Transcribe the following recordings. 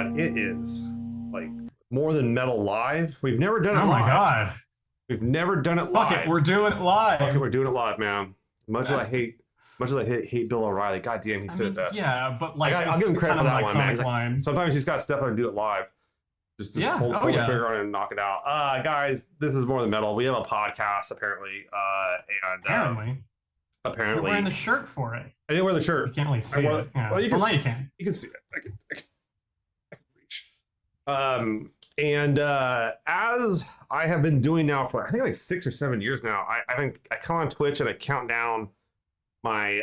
god, it is like more than metal live. We've never done it live. Oh my god. We've never done it live. Fuck it, we're doing it live. Fuck it, we're doing it live, man. Much as I hate Bill O'Reilly, god damn, he said it best. Yeah, but like I'll give him credit for that one, man. Line. Sometimes he's got stuff and do it live. Just pull the trigger on it and knock it out. Guys, this is more than metal. We have a podcast apparently, apparently. You're wearing the shirt for it. I didn't wear the shirt. You can't really see it. Yeah. Well, you can. Now you can. You can see it. I can reach. And as I have been doing now for I think like 6 or 7 years now, I come on Twitch and I count down my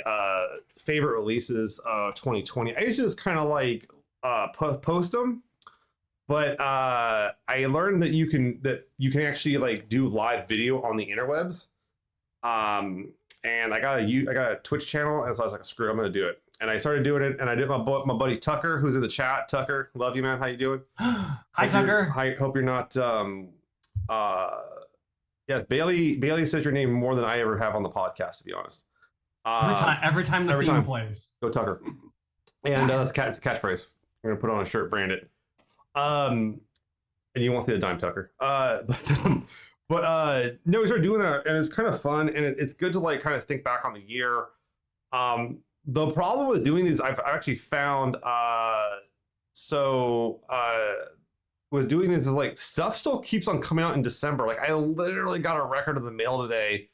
favorite releases of 2020. I used to just kind of like post them, but I learned that you can actually like do live video on the interwebs. And I got a Twitch channel, and so I was like, screw it, I'm gonna do it. And I started doing it, and I did my buddy Tucker, who's in the chat. Tucker, love you, man. How you doing? Hi, Tucker. Hope you're not. Yes, Bailey says your name more than I ever have on the podcast, to be honest. Every time the theme plays. Go Tucker. And it's a catchphrase. We're gonna put on a shirt, brand it. And you won't see the dime, Tucker. But no, we started doing that, and it's kind of fun, and it's good to like kind of think back on the year. The problem with doing these, I've actually found, with doing this is like stuff still keeps on coming out in December. Like I literally got a record in the mail today,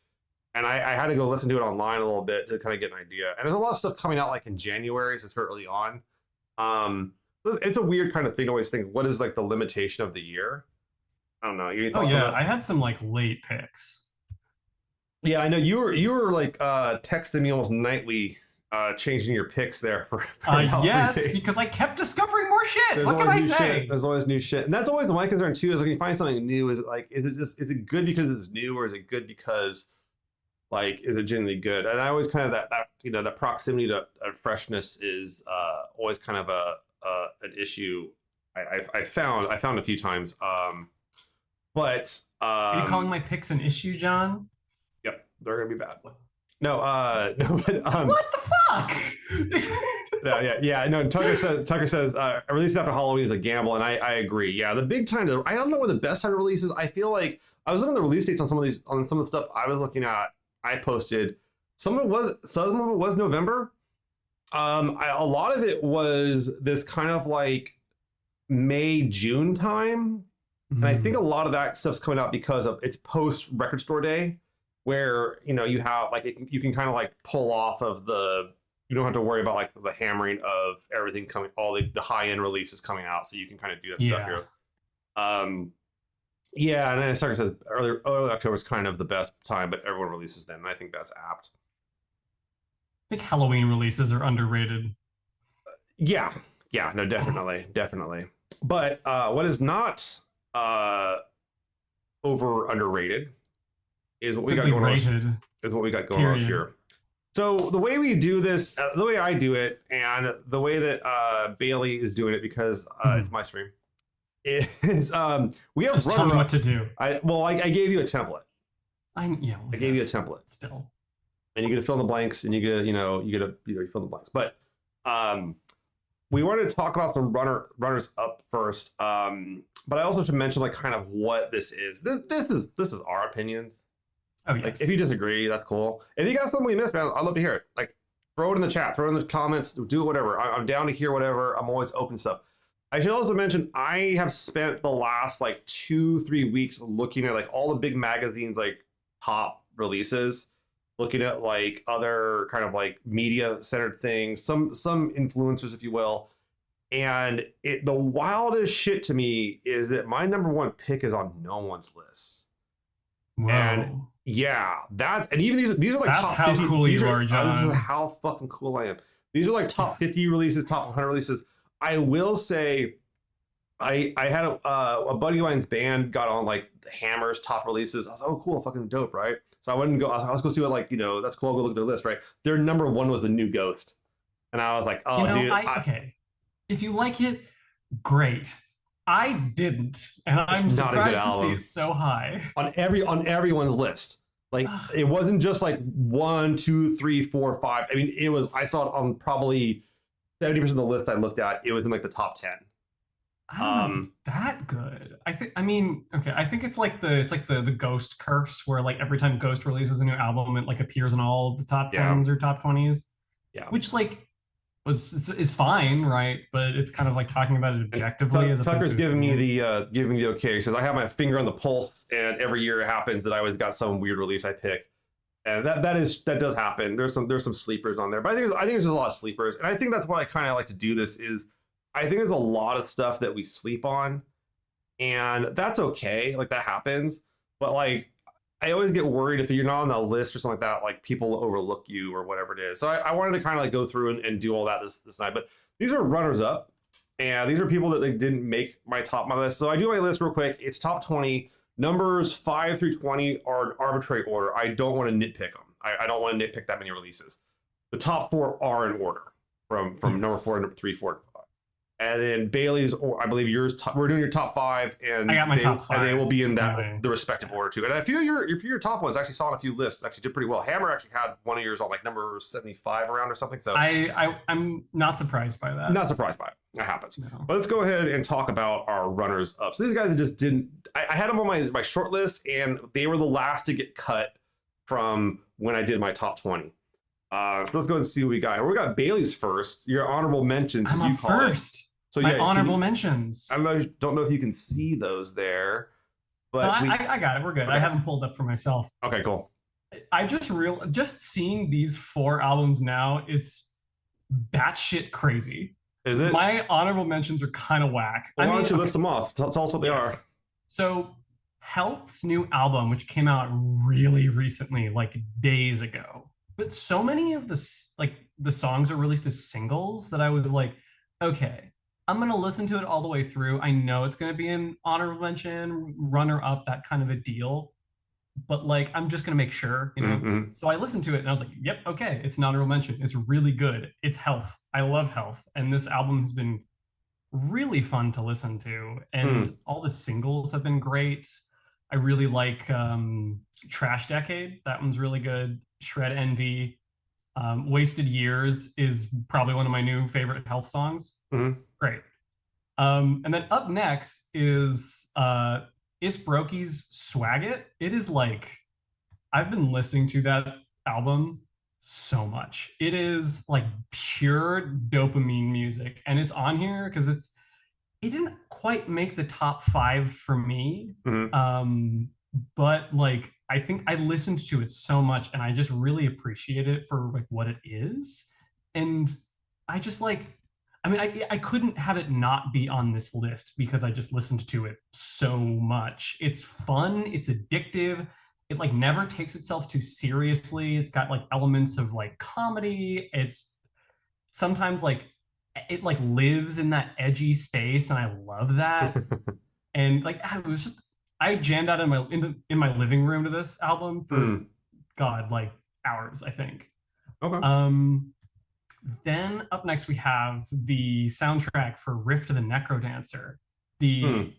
and I had to go listen to it online a little bit to kind of get an idea. And there's a lot of stuff coming out like in January, so it's very early on. It's a weird kind of thing to always think, what is like the limitation of the year? I don't know. I had some like late picks. Yeah, I know you were like texting me almost nightly, changing your picks there for yes, because I kept discovering more shit. What can I say? There's always new shit, and that's always my concern too. Is when you find something new, is it good because it's new, or is it good because like is it genuinely good? And I always kind of that proximity to freshness is always kind of an issue. I found a few times. But are you calling my picks an issue, John? Yep, they're gonna be bad. No, but, what the fuck? No. Tucker says releasing after Halloween is a gamble, and I agree. Yeah, the big time I don't know when the best time to release is. I feel like I was looking at the release dates on some of the stuff I was looking at. I posted some of it was November. A lot of it was this kind of like May, June time. And I think a lot of that stuff's coming out because of it's post record store day, where you have like you can kind of like pull off of you don't have to worry about like the hammering of everything coming, all the high end releases coming out, so you can kind of do that stuff here. And then Sucker says early October is kind of the best time, but everyone releases then, and I think that's apt. I think Halloween releases are underrated. Yeah, no, definitely. But what is not underrated is what we got going on. Is what we got going on here. So the way we do this, the way I do it, and the way that Bailey is doing it, because it's my stream, is we have just tell me what to do. I gave you a template. I gave you a template still, and you get to fill in the blanks, and you get to fill in the blanks. But we wanted to talk about some runners up first. But I also should mention like kind of what this is. This is our opinions. Oh yes. Like if you disagree, that's cool. If you got something we missed, man, I'd love to hear it. Like throw it in the chat, throw it in the comments, do whatever. I'm down to hear whatever. I'm always open to stuff. I should also mention I have spent the last like 2-3 weeks looking at like all the big magazines, like top releases, looking at like other kind of like media centered things, some influencers, if you will. And the wildest shit to me is that my number one pick is on no one's list. Whoa. And yeah, and even these are like that's top 50. How cool you are, John. This is how fucking cool I am. These are like top 50 releases, top 100 releases. I will say, I had a buddy of mine's band got on like the Hammer's top releases. I was like, oh cool, fucking dope, right? So I went and let's go see what that's cool. I'll go look at their list, right? Their number one was the new Ghoëst, and I was like, oh dude, okay. If you like it, great. I didn't, and I'm surprised to see it so high on everyone's list. Like it wasn't just like 1, 2, 3, 4, 5. I mean, it was. I saw it on probably 70% of the list I looked at. It was in like the top 10. I don't know if it's that good. I think it's like the Ghost curse where like every time Ghost releases a new album, it like appears in all the top 10s or top 20s. Yeah. Which like is fine, right? But it's kind of like talking about it objectively. Tucker's giving me the okay. He says I have my finger on the pulse, and every year it happens that I always got some weird release I pick. And that does happen. There's some sleepers on there, but I think there's a lot of sleepers, and I think that's why I kind of like to do this. Is I think there's a lot of stuff that we sleep on, and that's okay. Like that happens, but like I always get worried if you're not on the list or something like that, like people will overlook you or whatever it is. So I wanted to kind of like go through and do all that this night. But these are runners up, and these are people that like didn't make my list. So I do my list real quick. It's top 20. Numbers 5 through 20 are an arbitrary order. I don't want to nitpick them. I don't want to nitpick that many releases. The top 4 are in order from number 4 to number 3, 4 to 5. And then Bailey's, or I believe yours, we're doing your top 5, and I got my top 5, and they will be in that the respective order too. And a few of your top ones actually saw on a few lists actually did pretty well. Hammer actually had one of yours on like number 75 around or something. So I'm not surprised by that. Not surprised by it. That happens. No. But let's go ahead and talk about our runners up. So these guys that just didn't. I had them on my short list, and they were the last to get cut from when I did my top 20. So let's go ahead and see what we got. We got Bailey's first. Your honorable mentions. I'm up first. So my honorable mentions. I don't know if you can see those there, but no, I got it. We're good. Okay. I haven't pulled up for myself. Okay, cool. I just seeing these 4 albums now, it's batshit crazy. Is it? My honorable mentions are kind of whack. Well, why don't you list them off? Tell us what they are. So Health's new album, which came out really recently, like days ago, but so many of the songs are released as singles that I was like, okay, I'm going to listen to it all the way through. I know it's going to be an honorable mention, runner up, that kind of a deal. But like, I'm just going to make sure, you know? Mm-hmm. So I listened to it and I was like, yep, okay, it's an honorable mention. It's really good. It's Health. I love Health. And this album has been really fun to listen to. And all the singles have been great. I really like Trash Decade. That one's really good. Shred Envy. Wasted Years is probably one of my new favorite Health songs. Mm-hmm. Great. And then up next is ISSBROKIE's Swaggot. It is like, I've been listening to that album so much. It is like pure dopamine music, and it's on here because it didn't quite make the top 5 for me. Mm-hmm. But like, I think I listened to it so much, and I just really appreciate it for like what it is. And I just like, I mean, I couldn't have it not be on this list because I just listened to it so much. It's fun. It's addictive. It like never takes itself too seriously. It's got like elements of like comedy. It's sometimes like, it like lives in that edgy space, and I love that. And like, it was just, I jammed out in my living room to this album for God, like hours, I think. Okay. Then up next we have the soundtrack for Rift of the NecroDancer, the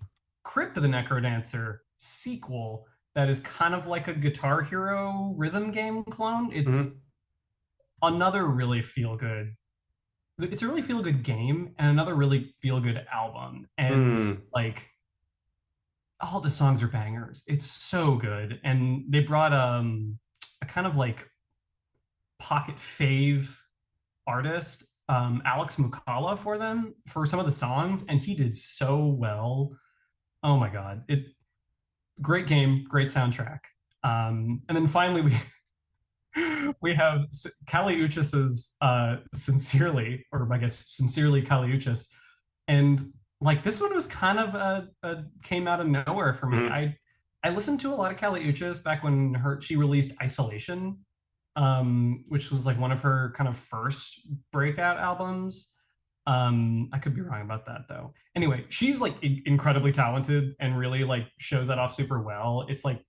Crypt of the NecroDancer sequel that is kind of like a Guitar Hero rhythm game clone. It's another really feel-good. It's a really feel-good game and another really feel-good album. And like, all the songs are bangers. It's so good. And they brought a kind of like pocket fave artist, Alex Mukala, for some of the songs, and he did so well. Oh my God. Great game, great soundtrack. And then finally we have Kali Uchis's Sincerely, or I guess Sincerely Kali Uchis. And like, this one was kind of came out of nowhere for me. I listened to a lot of Kali Uchis back when she released Isolation, which was like one of her kind of first breakout albums. I could be wrong about that though. Anyway, she's like incredibly talented and really like shows that off super well. It's like,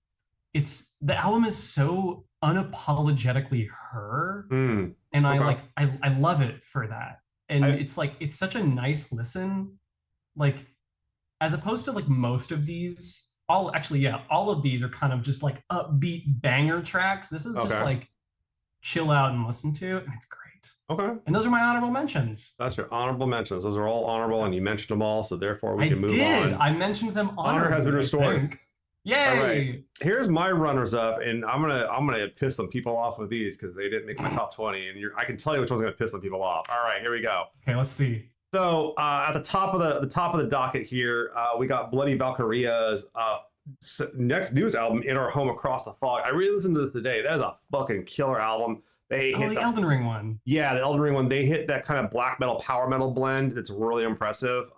the album is so unapologetically her. And okay. I love it for that. And it's like, it's such a nice listen. Like, as opposed to like most of these, all of these are kind of just like upbeat banger tracks. This is just like, chill out and listen to, and it's great. Okay. And those are my honorable mentions. That's your honorable mentions. Those are all honorable, and you mentioned them all, so therefore we can move on. I mentioned them. Honor has been restored. Yay! All right. Here's my runners up, and I'm gonna piss some people off with these because they didn't make my top 20, and I can tell you which one's gonna piss some people off. All right, here we go. Okay, let's see. So at the top of the docket here, we got Bloody Valkyria's next news album, In Our Home Across the Fog. I re-listened to this today. That is a fucking killer album. They hit the Elden Ring one. Yeah, the Elden Ring one. They hit that kind of black metal, power metal blend. It's really impressive.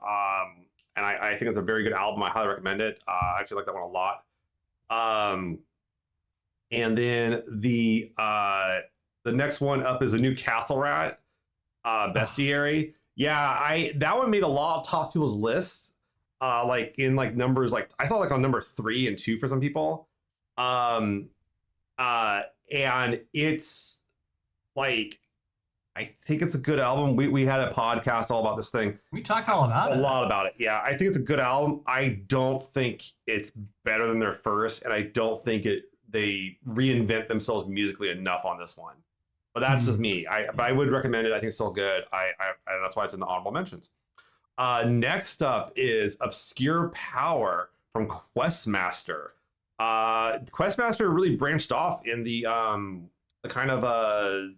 And I think it's a very good album. I highly recommend it. I actually like that one a lot. And then the next one up is the new Castle Rat, Bestiary. Yeah, that one made a lot of top people's lists. Like in like numbers, like I saw like on number 3 and 2 for some people. And it's like, I think it's a good album. We had a podcast all about this thing. We talked all about it. A lot about it. Yeah, I think it's a good album. I don't think it's better than their first, and I don't think they reinvent themselves musically enough on this one. But that's just me. But I would recommend it. I think it's still good. That's why it's in the honorable mentions. Next up is Obscure Power from Questmaster. Questmaster really branched off in the kind of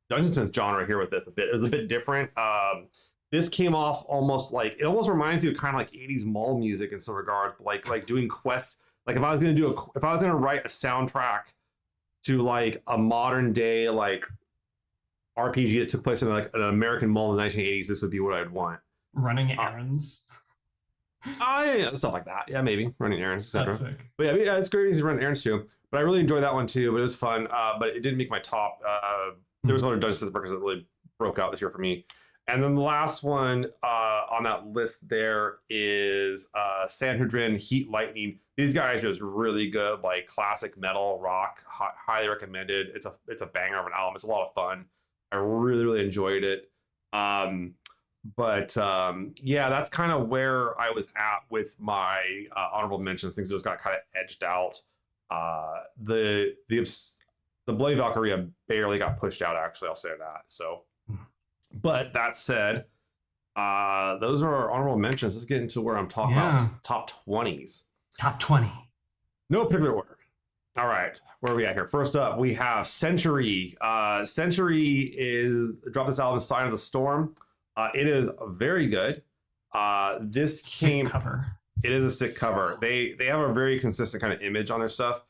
Dungeons & genre here with this a bit. It was a bit different. This came off almost like, it almost reminds you of kind of like 80s mall music in some regard, like doing quests. Like if I was going to write a soundtrack to like a modern day like RPG that took place in like an American mall in the 1980s, this would be what I'd want. Running errands. Yeah, stuff like that. Yeah, maybe running errands, etc. That's sick. But yeah, it's great to run errands too. But I really enjoyed that one too. But it was fun. But it didn't make my top. There was one of Dungeons & Dragons that really broke out this year for me. And then the last one on that list there is Sanhedrin, Heat Lightning. These guys are just really good, like classic metal rock. Highly recommended. It's a banger of an album. It's a lot of fun. I really, really enjoyed it. But yeah, that's kind of where I was at with my honorable mentions. Things just got kind of edged out. The Bloody Valkyria barely got pushed out, actually. I'll say that. So, but that said, those are our honorable mentions. Let's get into where I'm talking about top 20s. Top 20. No particular order. All right, where are we at here? First up, we have Century. Century dropped this album, Sign of the Storm. It is very good. This came cover. It is a sick cover. They have a very consistent kind of image on their stuff.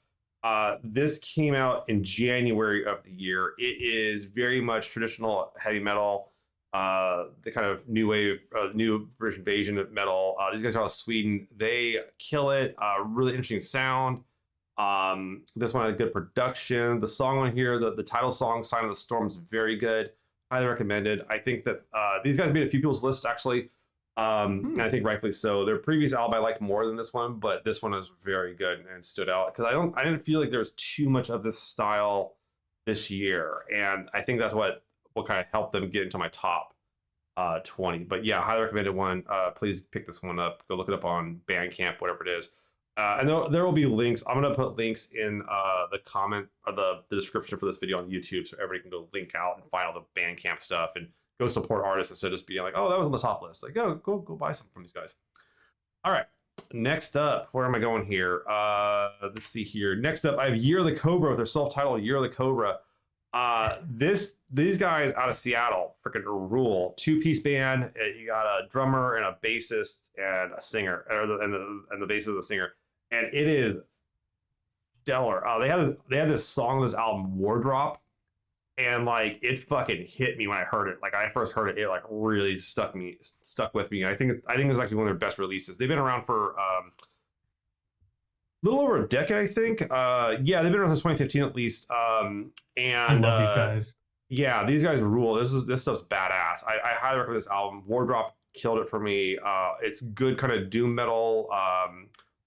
This came out in January of the year. It is very much traditional heavy metal, the kind of new wave, new version of metal. These guys are out of Sweden. They kill it. Really interesting sound. This one had good production. The song on here, the title song, Sign of the Storm, is very good. Highly recommended. I think that these guys made a few people's lists, actually. And I think rightfully so. Their previous album I liked more than this one, but this one is very good and stood out because I didn't feel like there was too much of this style this year, and I think that's what kind of helped them get into my top 20. But yeah, highly recommended one. Please pick this one up. Go look it up on Bandcamp, whatever it is. And there will be links. I'm gonna put links in the comment or the description for this video on YouTube, so everybody can go link out and find all the Bandcamp stuff and go support artists instead of just being like, oh, that was on the top list. Like, go buy something from these guys. All right. Next up, where am I going here? Let's see here. Next up, I have Year of the Cobra with their self-titled Year of the Cobra. These guys out of Seattle freaking rule. 2-piece band. You got a drummer and a bassist and a singer, and the bassist and the singer, and it is stellar. They had this song on this album, War Drop. And like it fucking hit me when I heard it. Like I first heard it, it like really stuck with me. I think it's actually one of their best releases. They've been around for a little over a decade, I think. Yeah, they've been around since 2015 at least. And I love these guys. Yeah, these guys rule. This stuff's badass. I highly recommend this album. War Drop killed it for me. It's good kind of doom metal.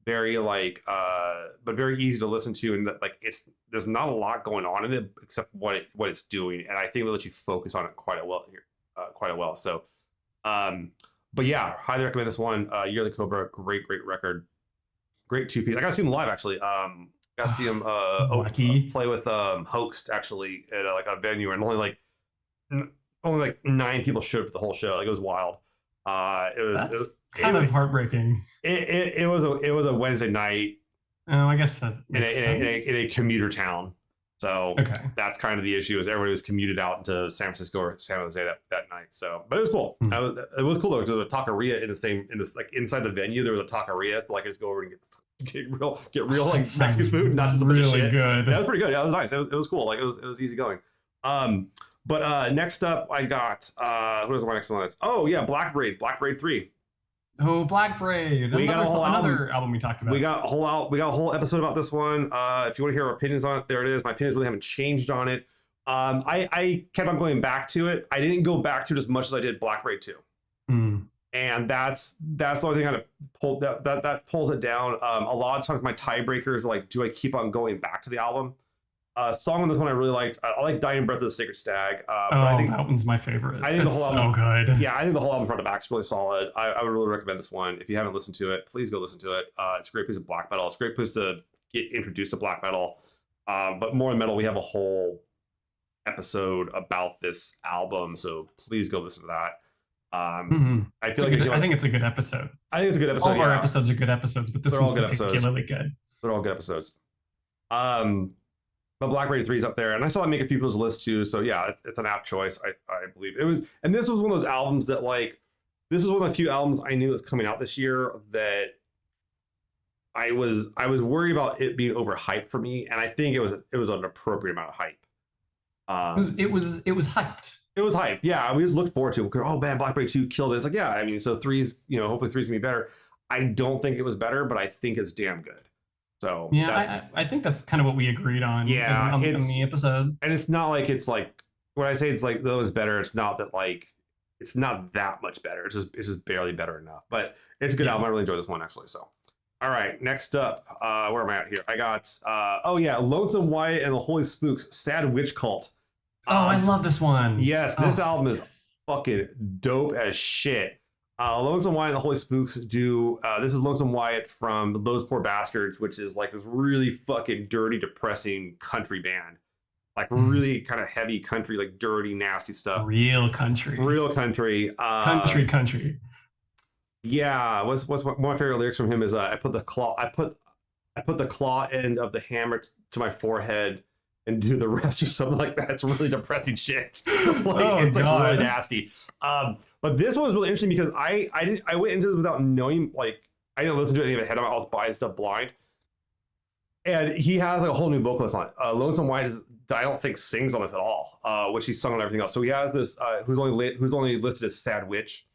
Very like but very easy to listen to, and like there's not a lot going on in it except what it's doing, and I think it'll let you focus on it quite a well. So but yeah, highly recommend this one. Year of the Cobra, great record, great 2-piece. I got to see them live actually Got to see him play with Hoaxed actually at like a venue, and only like 9 people showed up for the whole show. Like it was wild. It was kind of heartbreaking. It was a Wednesday night. Oh, I guess that in a commuter town. So that's kind of the issue, is everybody was commuted out into San Francisco or San Jose that night. So, but it was cool. It was cool though, because there was a taqueria in this like inside the venue. There was a taqueria, so like I just go over and get real like Mexican food, not just a bunch of shit. Good. Yeah, that was pretty good. Yeah, it was nice. It was cool. Like it was easy going. But next up, I got who was my next one? Oh yeah, Blackbraid III. Oh, Blackbraid! Another album we talked about. We got a whole episode about this one. If you want to hear our opinions on it, there it is. My opinions really haven't changed on it. I kept on going back to it. I didn't go back to it as much as I did Blackbraid 2. And that's the only thing that pulls it down. A lot of times my tiebreakers are like, do I keep on going back to the album? Song on this one I really liked. I like Dying Breath of the Sacred Stag. But I think that one's my favorite. I think it's the whole album, so good. Yeah, I think the whole album front to back is really solid. I would really recommend this one. If you haven't listened to it, please go listen to it. It's a great piece of black metal. It's a great place to get introduced to black metal. But more in metal, we have a whole episode about this album, so please go listen to that. I think it's a good episode. I think it's a good episode. All of our episodes are good episodes, but this one's particularly good. They're all good episodes. But Blackbraid 3 is up there, and I saw it make a few people's lists too. So yeah, it's an apt choice. I believe it was, and this was one of those albums that this is one of the few albums I knew that was coming out this year that I was worried about it being overhyped for me, and I think it was an appropriate amount of hype. It was hyped. It was hype. Yeah, we just looked forward to it. Oh man, Blackbraid 2 killed it. It's like, yeah, I mean, so 3's, hopefully 3's gonna be better. I don't think it was better, but I think it's damn good. So yeah, I think that's kind of what we agreed on. Yeah, on the episode. And it's not like it's like when I say it's like that was better. It's not that like it's not that much better. It's just barely better enough. But it's a good album. I really enjoyed this one actually. So all right, next up, where am I at here? I got Lonesome, Wyatt and the Holy Spooks, Sad Witch Cult. I love this one. Yes, this album is fucking dope as shit. Lonesome Wyatt and the Holy Spooks do this is Lonesome Wyatt from Those Poor Bastards, which is like this really fucking dirty, depressing country band. Like really kind of heavy country, like dirty, nasty stuff. Real country. Country. Yeah, what's one of my favorite lyrics from him is I put the claw end of the hammer to my forehead and do the rest or something like that. It's really depressing shit. It's like really nasty. But this one was really interesting because I went into this without knowing, like I didn't listen to any of it ahead of time. I was buying stuff blind. And he has like a whole new vocalist on it. Lonesome Wyatt I don't think sings on this at all, which he's sung on everything else. So he has this who's only listed as Sad Witch.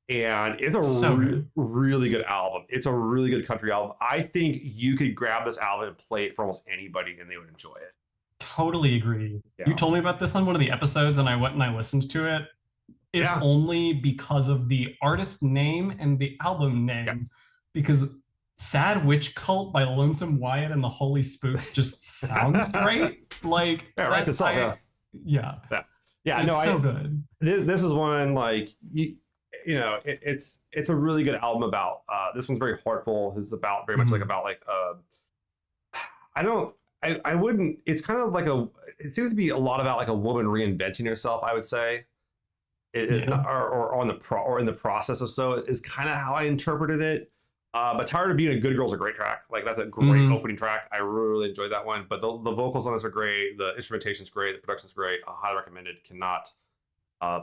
And it's a really good album. It's a really good country album. I think you could grab this album and play it for almost anybody and they would enjoy it. Totally agree. Yeah. You told me about this on one of the episodes and I went and I listened to it. If only because of the artist name and the album name. Yeah. Because Sad Witch Cult by Lonesome Wyatt and the Holy Spooks just sounds great. Like right to song. Yeah. It's so good. This is one like it's a really good album about this one's very heartful. It's about very much I wouldn't, it's kind of like it seems to be a lot about like a woman reinventing herself, I would say. Or in the process of so is kind of how I interpreted it. But Tired of Being a Good Girl is a great track. Like that's a great opening track. I really enjoyed that one. But the vocals on this are great. The instrumentation's great. The production's great. I highly recommend it. Cannot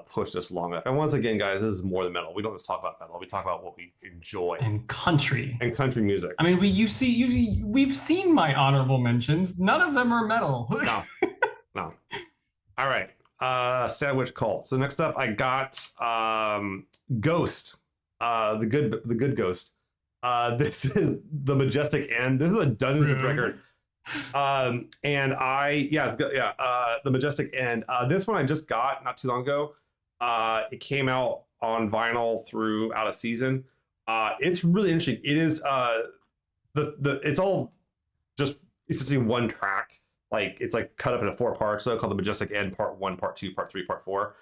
push this long enough. And once again, guys, this is more than metal. We don't just talk about metal. We talk about what we enjoy. And country music. I mean, we've seen my honorable mentions. None of them are metal. No. All right. Sad Witch Cult. So next up, I got Ghoëst. The good Ghoëst. This is the Majestic End. This is a Dungeons record. The Majestic End. This one I just got not too long ago. It came out on vinyl through out of season. It's really interesting. It is it's all just essentially one track. Like it's like cut up into 4 parts, so called the Majestic End Part 1, Part 2, Part 3, Part 4.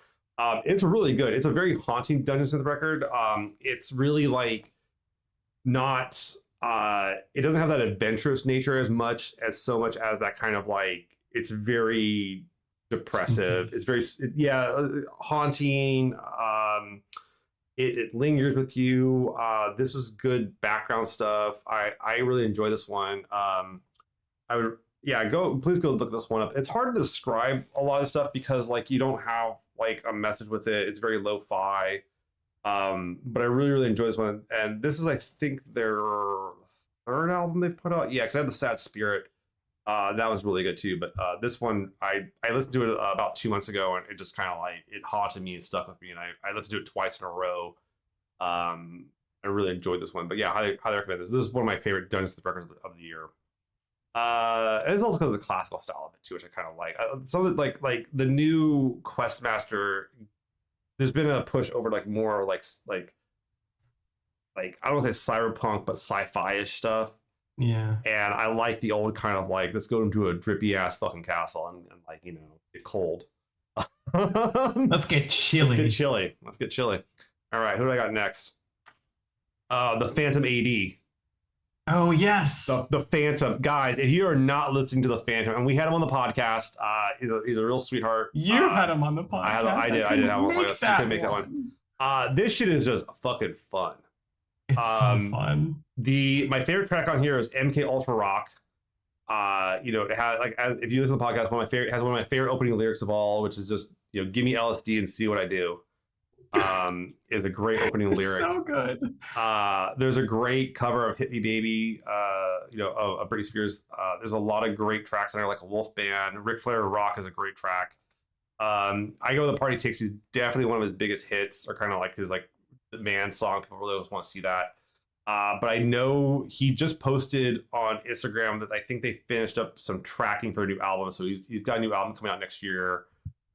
It's really good. It's a very haunting Dungeons record. It's really like not It doesn't have that adventurous nature as much as that kind of like, it's very depressive. It's very, haunting. It lingers with you. This is good background stuff. I really enjoy this one. I would, please go look this one up. It's hard to describe a lot of stuff because like you don't have like a message with it. It's very lo-fi. But I really, really enjoy this one. And this is, I think, their third album they put out. Yeah, because I had the Sad Spirit. That was really good too. But this one, I listened to it about 2 months ago, and it just kind of like it haunted me and stuck with me. And I listened to it twice in a row. I really enjoyed this one. But yeah, highly recommend this. This is one of my favorite Dungeons & Dragons of the year. And it's also because of the classical style of it too, which I kind of like. Some of like the new Questmaster. There's been a push over like more like I don't want to say cyberpunk, but sci-fi-ish stuff. Yeah. And I like the old kind of like, let's go into a drippy ass fucking castle and like, you know, get cold. Let's get chilly. Let's get chilly. All right, who do I got next? The Phantom AD. Oh, yes. The Phantom. Guys, if you are not listening to the Phantom, and we had him on the podcast, he's a real sweetheart. You had him on the podcast. I did have him on the podcast. You couldn't make that one. This shit is just fucking fun. It's so fun. My favorite track on here is MK Ultra Rock. It has like, if you listen to the podcast, has one of my favorite opening lyrics of all, which is just, give me LSD and see what I do. Is a great opening lyric. So good. There's a great cover of Hit Me Baby, of Britney Spears. There's a lot of great tracks in there, like a Wolf Band. Ric Flair Rock is a great track. I Go The Party Takes Me is definitely one of his biggest hits, or kind of like his like man song. People really want to see that. But I know he just posted on Instagram that I think they finished up some tracking for a new album. So he's got a new album coming out next year.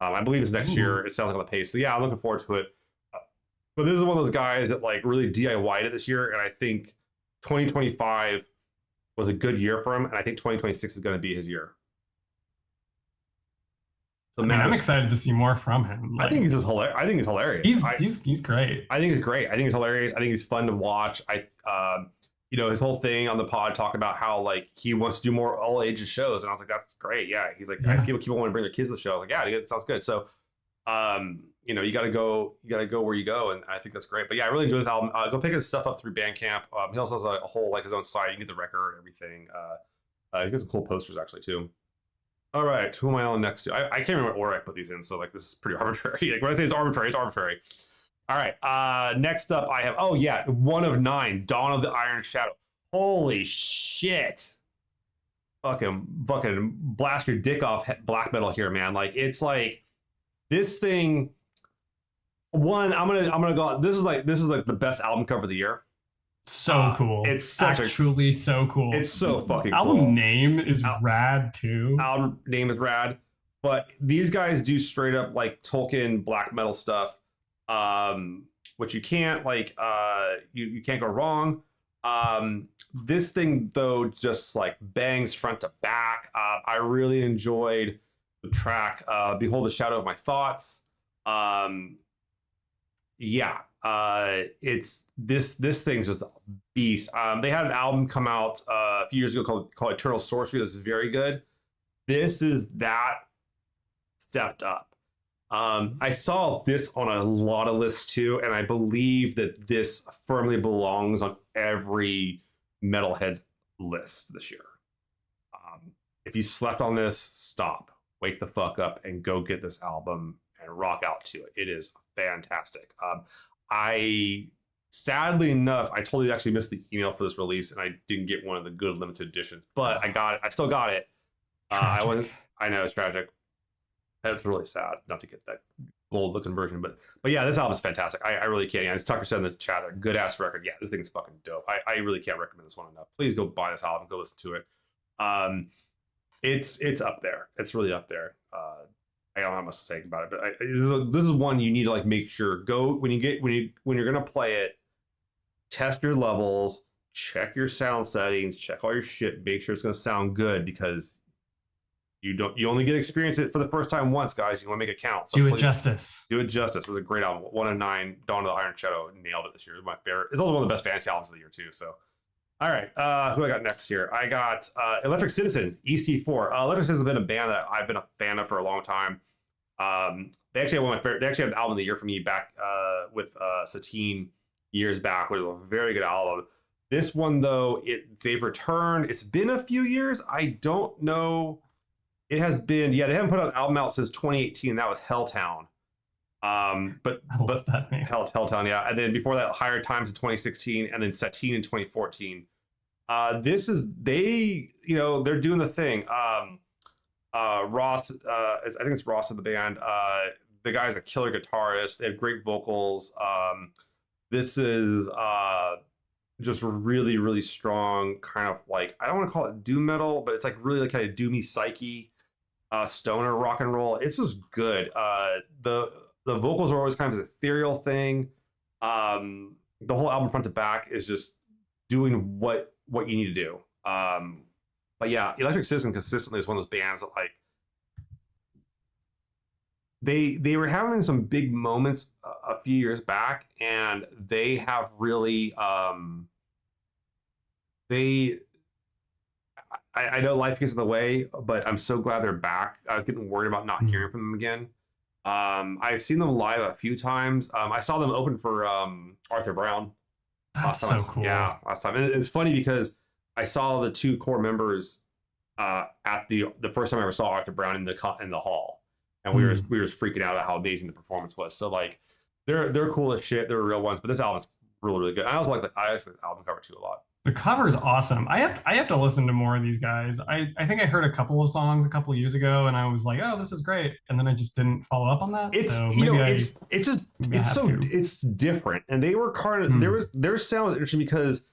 I believe it's next year. It sounds like on the pace. So yeah, I'm looking forward to it. But this is one of those guys that like really DIY'd it this year, and I think 2025 was a good year for him, and I think 2026 is going to be his year. So I'm excited to see more from him. Like, I think he's just hilarious. I think he's hilarious. He's great. I think he's great. I think he's hilarious. I think he's fun to watch. His whole thing on the pod talking about how like he wants to do more all ages shows, and I was like, that's great. Yeah, he's like, people want to bring their kids to the show. I was like, yeah, it sounds good. So, you gotta go where you go, and I think that's great. But yeah, I really enjoy this album. Go pick his stuff up through Bandcamp. He also has a whole like his own site. You can get the record and everything. He's got some cool posters actually too. All right, who am I on next to? I can't remember what order I put these in, so like this is pretty arbitrary. Like when I say it's arbitrary, it's arbitrary. All right, next up I have, one of 9, Dawn of the Iron Shadow. Holy shit. Fucking blast your dick off black metal here, man. Like it's like this thing. I'm gonna go. This is like the best album cover of the year. So cool. It's actually so cool. It's so fucking cool. Album name is rad too. Album name is rad, but these guys do straight up like Tolkien black metal stuff, which you can't like. You can't go wrong. This thing though just like bangs front to back. I really enjoyed the track "Behold the Shadow of My Thoughts." It's this thing's just a beast. They had an album come out a few years ago called Eternal Sorcery. This is very good. This is that stepped up. I saw this on a lot of lists too, and I believe that this firmly belongs on every metalhead's list this year. If you slept on this, stop, wake the fuck up, and go get this album and rock out to it. It is fantastic. Sadly enough, I totally actually missed the email for this release, and I didn't get one of the good limited editions, but I got it. I still got it. I know it's tragic. That's really sad not to get that gold looking version, but yeah, this album is fantastic. I really can't. Yeah, as Tucker said in the chat, there, good ass record. Yeah, this thing's fucking dope. I really can't recommend this one enough. Please go buy this album, go listen to it. It's up there. It's really up there. I don't have much to say about it, but this is one you need to like make sure go when you're gonna play it, test your levels, check your sound settings, check all your shit, make sure it's gonna sound good, because you only get to experience it for the first time once, guys. You want to make it count. So do it justice. Do it justice. It was a great album. 1 of 9, Dawn of the Iron Shadow nailed it this year. It was my favorite. It's also one of the best fantasy albums of the year too. So All right, who I got next here? I got Electric Citizen, EC4. Electric Citizen has been a band that I've been a fan of for a long time. They actually have one of my favorite. They actually have an album of the year for me back with Satine years back, which was a very good album. This one though, they've returned. It's been a few years. I don't know. It has been. Yeah, they haven't put an album out since 2018. That was Helltown. But that name. Helltown, yeah. And then before that, Higher Times in 2016, and then Satine in 2014. This is they're doing the thing. Ross, I think it's Ross of the band. The guy's a killer guitarist. They have great vocals. This is just really, really strong, kind of like, I don't want to call it doom metal, but it's like really like kind of doomy psyche, stoner rock and roll. It's just good. The vocals are always kind of this ethereal thing. The whole album front to back is just doing what you need to do. But yeah, Electric Citizen consistently is one of those bands that like they were having some big moments a few years back, and they have really I know life gets in the way, but I'm so glad they're back. I was getting worried about not hearing from them again. I've seen them live a few times. I saw them open for Arthur Brown. That's so cool. Yeah, last time. And it's funny because I saw the two core members at the first time I ever saw Arthur Brown in the hall, and we were freaking out at how amazing the performance was. So like they're cool as shit. They're real ones, but this album's really, really good. I also like the album cover too a lot. The cover is awesome. I have to listen to more of these guys. I think I heard a couple of songs a couple of years ago, and I was like, oh, this is great. And then I just didn't follow up on that. It's different. And they were their sound was interesting because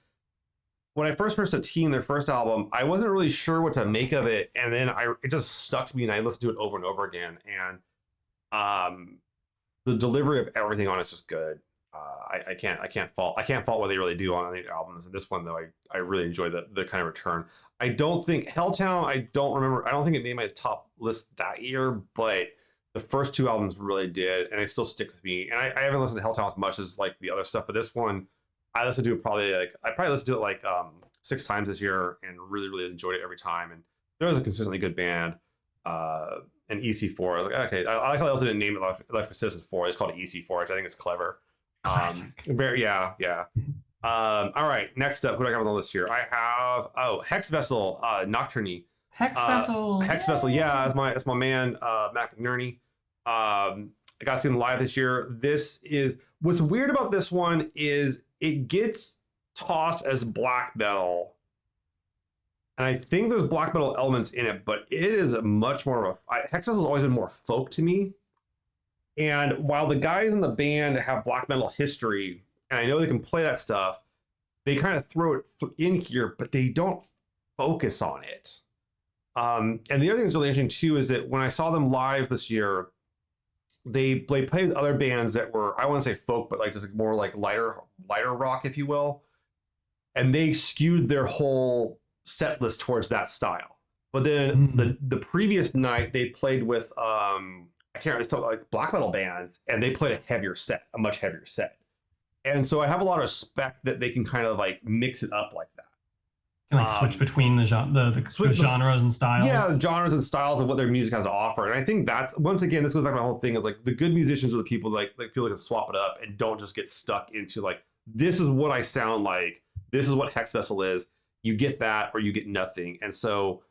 when I first heard Satine, their first album, I wasn't really sure what to make of it. And then it just stuck to me, and I listened to it over and over again. And the delivery of everything on it's just good. I can't fault what they really do on the albums. And this one though, I really enjoy the kind of return. I don't think Helltown, I don't think it made my top list that year, but the first two albums really did, and they still stick with me. And I haven't listened to Helltown as much as like the other stuff, but this one I listened to it probably listened to it like 6 times this year, and really, really enjoyed it every time. And there was a consistently good band. And EC4, I was like, okay, I like how they also didn't name it Electric Citizen 4. It's called EC4, which I think is clever. Yeah. All right, next up, who do I have on the list here? I have Hexvessel, Nocturne. Hexvessel, yeah, that's my man, Mac McNerney. I got to see him live this year. This is what's weird about this one is it gets tossed as black metal, and I think there's black metal elements in it, but it is much more of Hexvessel's always been more folk to me. And while the guys in the band have black metal history, and I know they can play that stuff, they kind of throw it in here, but they don't focus on it. And the other thing that's really interesting too is that when I saw them live this year, they played with other bands that were, I wouldn't say folk, but like just more like lighter rock, if you will. And they skewed their whole set list towards that style. But then the previous night they played with I can't remember, like black metal bands, and they played a much heavier set. And so I have a lot of respect that they can kind of like mix it up like that. Can like switch between the genres and styles. Yeah, the genres and styles of what their music has to offer. And I think that once again, this goes back to my whole thing is like the good musicians are the people like people that can swap it up and don't just get stuck into like, this is what I sound like. This is what Hexvessel is. You get that or you get nothing. And so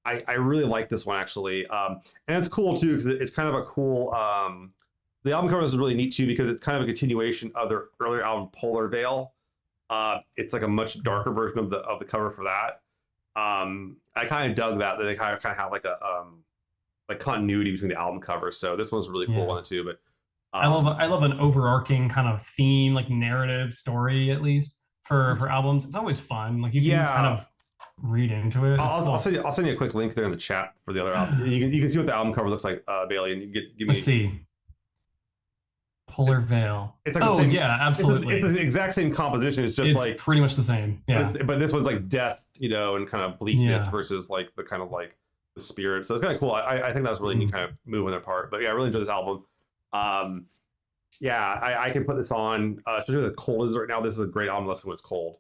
I really like this one actually. And it's cool too, because it's kind of a cool, the album cover is really neat too, because it's kind of a continuation of their earlier album, Polar Veil. It's like a much darker version of the cover for that. I kind of dug that they kind of have like a like continuity between the album covers. So this one's a really cool one too. But I love an overarching kind of theme, like narrative story, at least for albums. It's always fun. Like you can kind of read into it. I'll send you a quick link there in the chat for the other album. You can see what the album cover looks like, Bailey, and give me. Let's see. Polar Veil. It's like absolutely. It's the exact same composition. It's like pretty much the same. Yeah. But this one's like death, and kind of bleakness versus like the kind of like the spirit. So it's kind of cool. I think that was really neat kind of move on their part. But yeah, I really enjoyed this album. I can put this on, especially with the cold is right now. This is a great album. Listen when it's cold.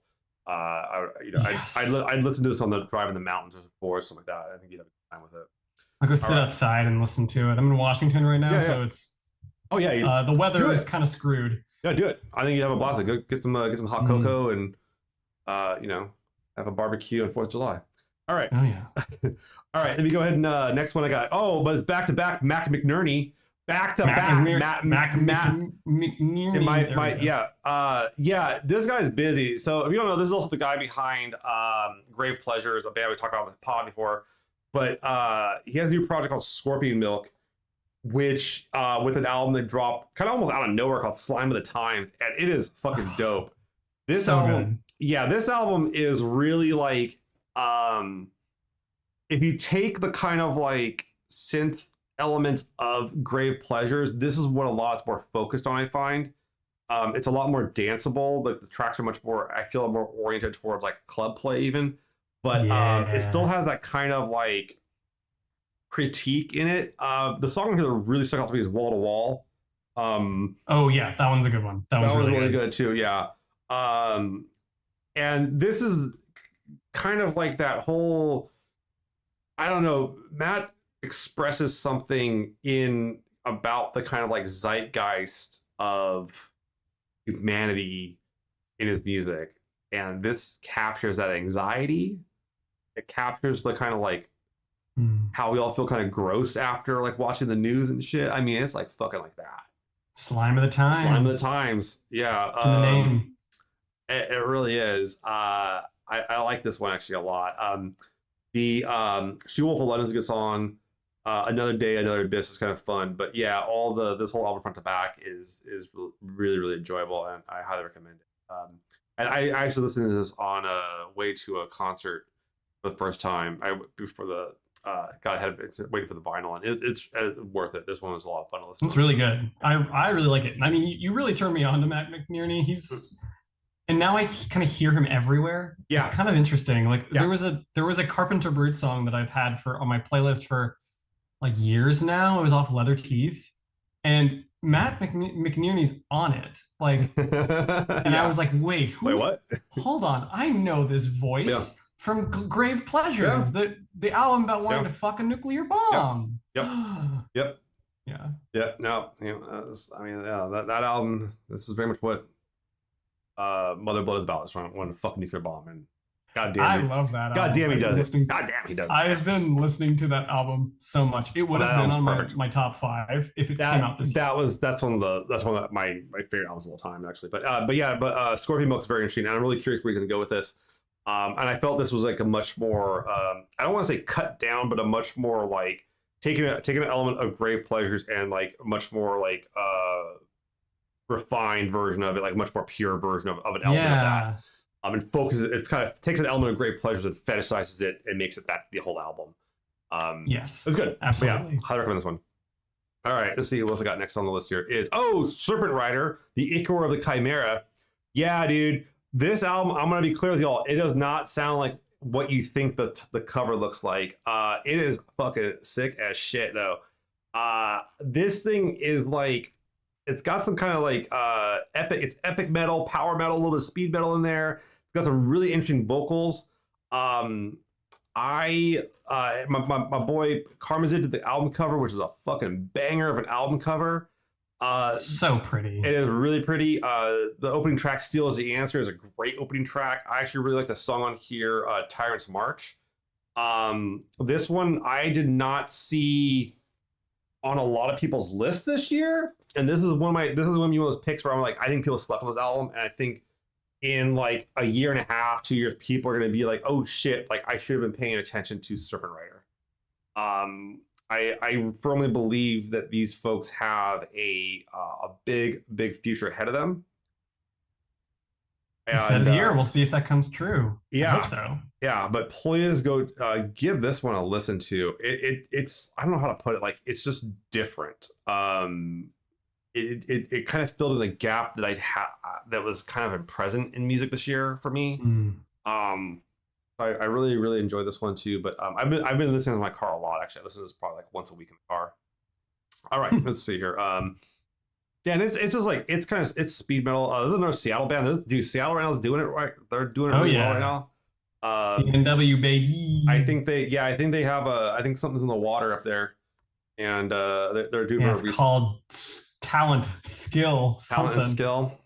I'd listen to this on the drive in the mountains or the forest, something like that. I think you'd have a good time with it. I'll go sit outside and listen to it. I'm in Washington right now, so it's the weather is kind of screwed. Yeah, do it. I think you'd have a blast. Go get some hot cocoa and have a barbecue on 4th of July. All right. Oh yeah. All right. Let me go ahead and next one I got. Oh, but it's back to back Mac McNerney. Back to back Mac McNerney. Yeah. This guy's busy. So if you don't know, this is also the guy behind Grave Pleasures, a band we talked about on the pod before. But he has a new project called Scorpion Milk, which with an album that dropped kind of almost out of nowhere called Slime of the Times, and it is fucking dope. This album is really like if you take the kind of like synth elements of Grave Pleasures, this is what a lot's more focused on, I find. It's a lot more danceable. Like the tracks are much more, I feel, more oriented towards like club play even. But it still has that kind of like critique in it. The song that really stuck out to me is Wall to Wall. Oh yeah, that one's a good one. That was really good too. Yeah. And this is kind of like that whole, I don't know, Matt expresses something in about the kind of like zeitgeist of humanity in his music. And this captures that anxiety. It captures the kind of like how we all feel kind of gross after like watching the news and shit. I mean, it's like fucking like that. Slime of the Times. Slime of the Times. Yeah. It's in the name. It really is. I like this one actually a lot. The She Wolf of London is a good song. Another Day, Another Abyss is kind of fun. But yeah, this whole album front to back is really, really enjoyable, and I highly recommend it. And I actually listened to this on a way to a concert for the first time. Before the got ahead of it, waiting for the vinyl, and it's worth it. This one was a lot of fun to listen to. It's really good. I really like it. I mean, you really turned me on to Matt McNerney. And now I kind of hear him everywhere. Yeah, it's kind of interesting. Like there was a Carpenter Brute song that I've had on my playlist for like years now. It was off Leather Teeth, and Matt McNerney's on it. Like, and I was like, wait, what? Hold on, I know this voice from Grave Pleasures, the album about wanting to fuck a nuclear bomb. Yep. Yeah. No, that album. This is very much what Mother Blood is about. It's wanting to fuck a nuclear bomb, and God damn it. I love that. God damn, he does it. God damn, he does it. I have been listening to that album so much. It would have been on my top 5 if it came out this year. That's one of my favorite albums of all time, actually. But Scorpion Milk is very interesting, and I'm really curious where he's going to go with this. And I felt this was like a much more I don't want to say cut down, but a much more like taking an element of Grave Pleasures and like a much more like refined version of it, like much more pure version of an element of that. And focuses it kind of takes an element of Grave Pleasures and fetishizes it and makes it the whole album. Yes, it's good. Absolutely. So highly recommend this one. All right, let's see what else I got next on the list here. Is Serpent Rider, the Ichor of the Chimaera. Yeah, dude, this album, I'm gonna be clear with y'all, it does not sound like what you think the cover looks like. It is fucking sick as shit though. This thing is like, it's got some kind of like epic metal, power metal, a little bit of speed metal in there. It's got some really interesting vocals. My boy Karmazid did the album cover, which is a fucking banger of an album cover. So pretty. It is really pretty. The opening track, Steel is the Answer, is a great opening track. I actually really like the song on here, Tyrant's March. This one I did not see on a lot of people's lists this year. And this is one of those picks where I'm like, I think people slept on this album, and I think in like a year and a half, 2 years, people are going to be like, oh shit, like I should have been paying attention to Serpent Rider. I firmly believe that these folks have a big future ahead of them. Instead of the year, we'll see if that comes true. Yeah, I hope so. Yeah, but please go give this one a listen to. It's I don't know how to put it. Like, it's just different. It kind of filled in a gap that I'd that was kind of present in music this year for me. I really enjoyed this one too. But I've been listening to my car a lot. Actually, I listen to this probably like once a week in the car. All right, let's see here. Yeah, and it's just like it's kind of it's speed metal. There's another Seattle band. Dude, Seattle right now is doing it right. They're doing it really well right now. PNW baby. I think they have I think something's in the water up there, and they're doing it's called talent, skill, talent and skill.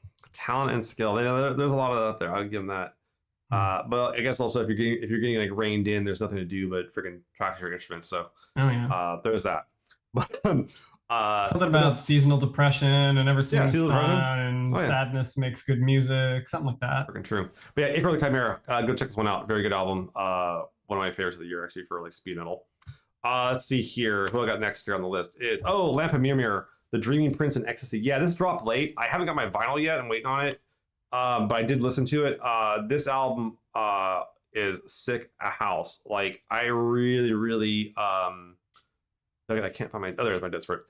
There's a lot of that up there. I'll give them that. But I guess also if you're getting like reined in, there's nothing to do but freaking practice your instruments. So there's that. But something about seasonal depression and never seeing the sun and sadness makes good music, something like that. Freaking true. But yeah, Ichor the Chimaera. Go check this one out. Very good album. One of my favorites of the year actually for like speed metal. Let's see here. Who I got next here on the list is Lamp of Murmuur, The Dreaming Prince and Ecstasy. Yeah, this dropped late. I haven't got my vinyl yet. I'm waiting on it. But I did listen to it. This album is sick a house. Like I really I can't find my there's my disc for it.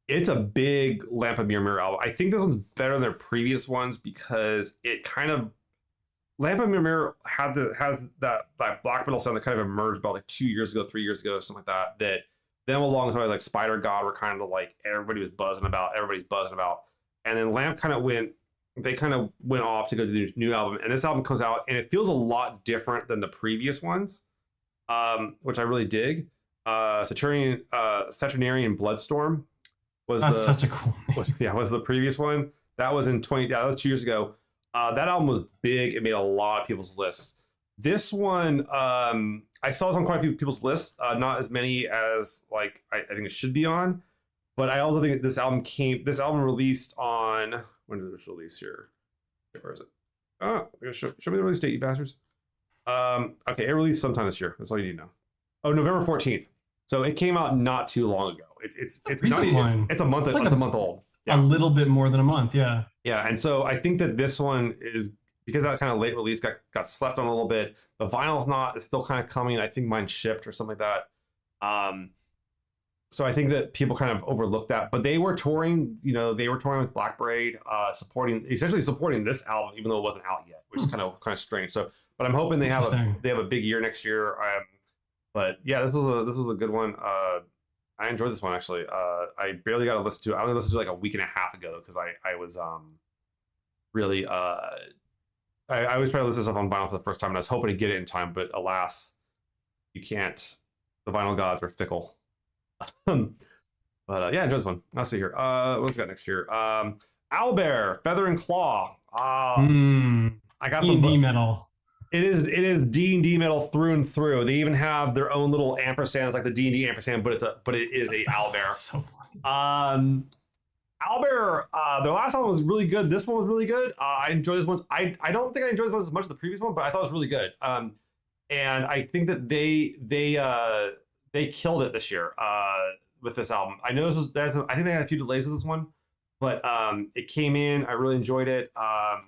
It's a big Lamp of Murmuur album. I think this one's better than their previous ones because it kind of Lamp of Murmuur has that black metal sound that kind of emerged about like 2 years ago, 3 years ago, something like that. That them along with like Spider God were kind of like everybody's buzzing about, and then Lamp kind of went off to go to the new album, and this album comes out and it feels a lot different than the previous ones, which I really dig. Saturnarian Bloodstorm was such a cool name. was the previous one. That was that was 2 years ago. That album was big. It made a lot of people's lists. This one, I saw this on quite a few people's lists, not as many as like I think it should be on, but I also think this album released on, when did this release here? Where is it? Show me the release date, you bastards. Okay, it released sometime this year. That's all you need to know. Oh, November 14th. So it came out not too long ago. It's not even, it's a month. It's a month old. Yeah. A little bit more than a month. Yeah. Yeah, and so I think that this one is because that kind of late release got slept on a little bit. The vinyl's not. It's still kind of coming. I think mine shipped or something like that. So I think that people kind of overlooked that, but they were touring. They were touring with Blackbraid, essentially supporting this album, even though it wasn't out yet, which is kind of strange. So, but I'm hoping they have a big year next year. But yeah, this was a good one. I enjoyed this one actually. I barely got to listen to it. I only listened to it like a week and a half ago because I was really I was trying to listen to stuff on vinyl for the first time, and I was hoping to get it in time, but alas, you can't. The vinyl gods are fickle. But yeah, enjoy this one. I'll see here. What's got next here? Owlbear, Feather and Claw. I got some D&D metal. It is D&D metal through and through. They even have their own little ampersands, like the D&D ampersand, but it is a owlbear. So funny. Owlbear, their last album was really good. This one was really good. I enjoyed this one. I don't think I enjoyed this one as much as the previous one, but I thought it was really good. And I think that they killed it this year with this album. I know I think they had a few delays with this one, but it came in. I really enjoyed it. I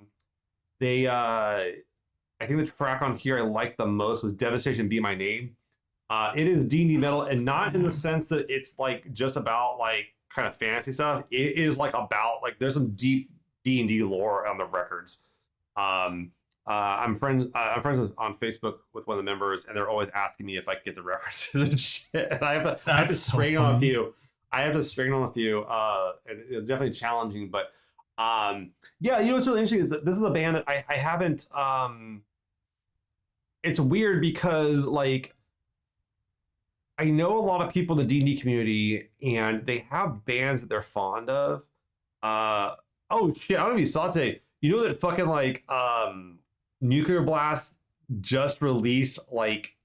think the track on here I liked the most was Devastation Be My Name. It is D&D metal, and not in the sense that it's like just about like kind of fantasy stuff. It is like about like there's some deep D&D lore on the records. I'm friends on Facebook with one of the members, and they're always asking me if I can get the references and shit. And I have to string on a few. And it's definitely challenging, but yeah, what's really interesting is that this is a band that I haven't. It's weird because like I know a lot of people in the D&D community, and they have bands that they're fond of. Oh shit! I don't know if you saw today. You know that fucking like Nuclear Blast just released like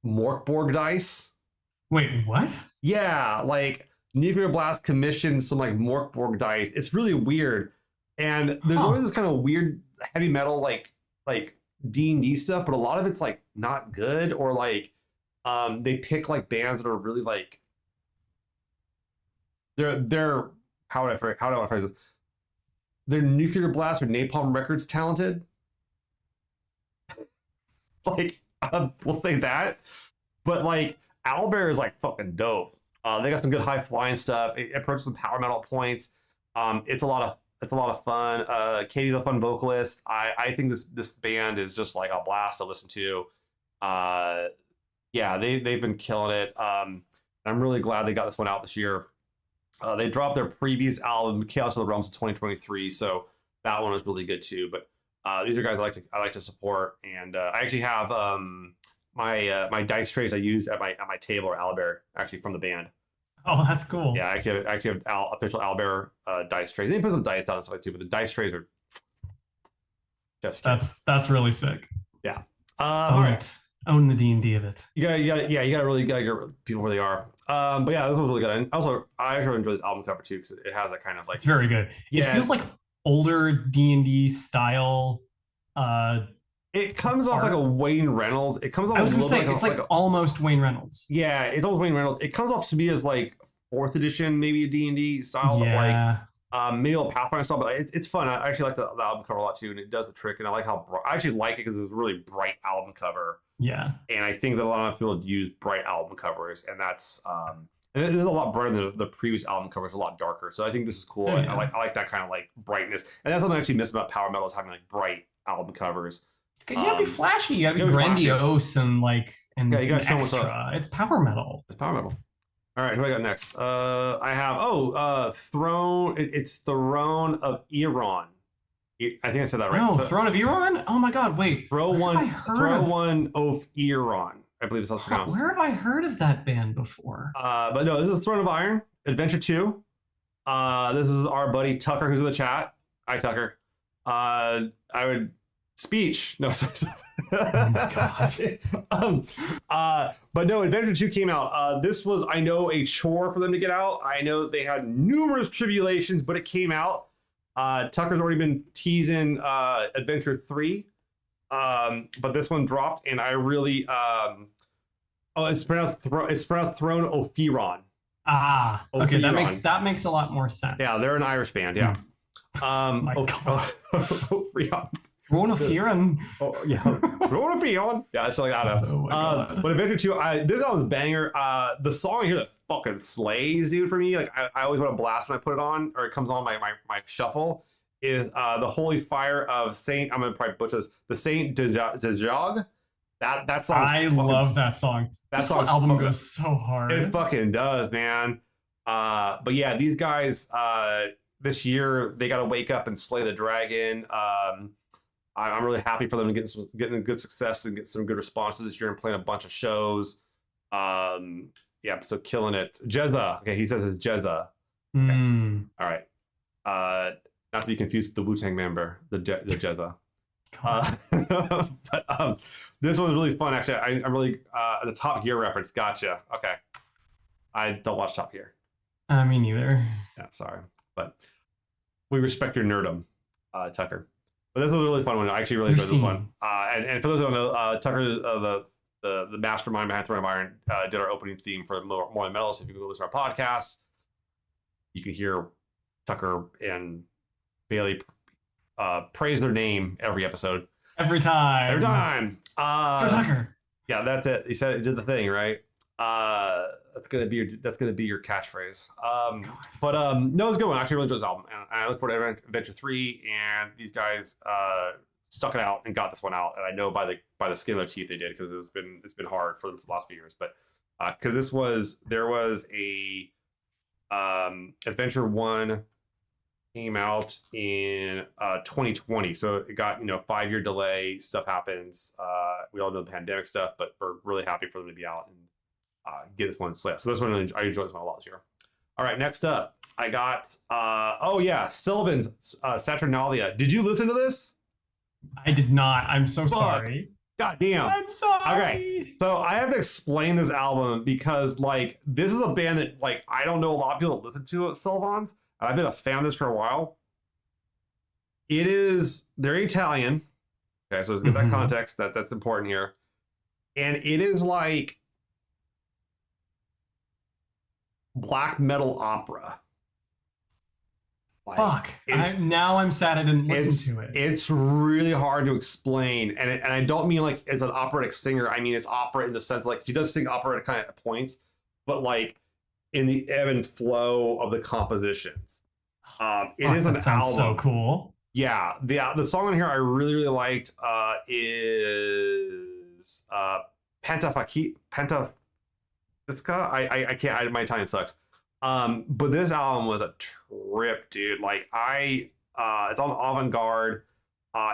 Morkborg dice. Wait, what? Yeah, like Nuclear Blast commissioned some like Morkborg dice. It's really weird, and there's always this kind of weird heavy metal like D&D stuff, but a lot of it's like not good, or like they pick like bands that are really like they're how do I phrase this? They're Nuclear Blast or Napalm Records talented. Like we'll say that, but like Owlbear is like fucking dope. They got some good high flying stuff. It approaches some power metal points. It's a lot of fun. Katie's a fun vocalist. I think this band is just like a blast to listen to. Yeah, they've been killing it. I'm really glad they got this one out this year. They dropped their previous album, Chaos of the Realms, in 2023, so that one was really good too. But these are guys I like to support, and I actually have my dice trays I use at my table are owlbear, actually from the band. Oh, that's cool. Yeah, I actually have official owlbear dice trays. They put some dice down and stuff too, but the dice trays are just that's really sick. Yeah. All right. Own the D&D of it. You gotta get people where they are. But yeah, this was really good. And also, I actually enjoy this album cover too because it has that kind of like. It's very good. Yeah, it feels like older D&D style. It comes off like a Wayne Reynolds. It comes off. I was gonna say it's like almost Wayne Reynolds. Yeah, it's almost Wayne Reynolds. It comes off to me as like 4th edition, maybe a D&D style, but like maybe a little Pathfinder style. But it's fun. I actually like the album cover a lot too, and it does the trick. And I like how I actually like it because it's a really bright album cover. Yeah. And I think that a lot of people use bright album covers, and that's and it is a lot brighter than the previous album covers, a lot darker. So I think this is cool. Oh, yeah. I like that kind of like brightness, and that's something I actually miss about power metal is having like bright album covers. You gotta be flashy. You gotta be grandiose and like and you gotta show extra. It's power metal. It's power metal. All right, who do I got next? I have Throne. It's Throne of Iran. I think I said that right. No, Throne of Iran? Oh my god, wait. Throne of Iran. I believe it's how it's pronounced. Where have I heard of that band before? But no, this is Throne of Iron, Adventure 2. This is our buddy Tucker who's in the chat. Hi, Tucker. I would speech. No, sorry. Oh my god. But no, Adventure 2 came out. This was, I know, a chore for them to get out. I know they had numerous tribulations, but it came out. Tucker's already been teasing Adventure 3. But this one dropped, and I really it's pronounced Throne of Iran. Okay, that makes a lot more sense. Yeah, they're an Irish band. Yeah. My God. Throne of Iran. Oh yeah, Throne of Iran. Yeah, it's like that. Oh my God. But Adventure 2, this album's a banger. The song here that fucking slays, dude, for me. Like I always want to blast when I put it on, or it comes on my shuffle. Is the Holy Fire of Saint? I'm gonna probably butcher this. The Saint Dejog. That song. I love that song. That album goes so hard. It fucking does, man. But yeah, these guys this year they got to wake up and slay the dragon. I'm really happy for them to getting good success and get some good responses this year and playing a bunch of shows. Yeah, so killing it. Jezza. Okay, he says it's Jezza. Okay. All right. Not to be confused with the Wu-Tang member, the Jezza. But this one was really fun, actually. I'm really the Top Gear reference. Gotcha. Okay. I don't watch Top Gear. Me neither. Yeah, sorry, but we respect your nerdom, Tucker. But this was a really fun one. I actually really enjoyed this one. And for those who don't know, Tucker, the mastermind behind Throne of Iron, did our opening theme for More Than Metal. So if you go listen to our podcast, you can hear Tucker and Bailey praise their name every episode. Every time. Tucker. Yeah, that's it. He said it did the thing, right? That's gonna be your catchphrase. But no, it's a good one. I actually really enjoyed this album, and I look forward to Adventure 3. And these guys stuck it out and got this one out. And I know by the skin of their teeth they did, because it's been hard for them for the last few years. But because there was a Adventure 1 came out in 2020, so it got 5-year delay. Stuff happens. We all know the pandemic stuff, but we're really happy for them to be out and get this one slayed. So this one, I enjoyed this one a lot this year. All right, next up, I got Sylvan's Saturnalia. Did you listen to this? I did not. I'm so sorry. God damn. I'm sorry. Okay, so I have to explain this album because this is a band that I don't know a lot of people that listen to it, Sylvan's. I've been a fan of this for a while. They're Italian. Okay, so let's get that context. That's important here. And it is like black metal opera. Fuck. Now I'm sad I didn't listen to it. It's really hard to explain. And I don't mean it's an operatic singer. I mean, it's opera in the sense he does sing opera at kind of points, but in the ebb and flow of the compositions. It is an album. So cool. Yeah. The song on here I really, really liked is Pentafisca. I can't, my Italian sucks. But this album was a trip, dude. Like it's on avant-garde.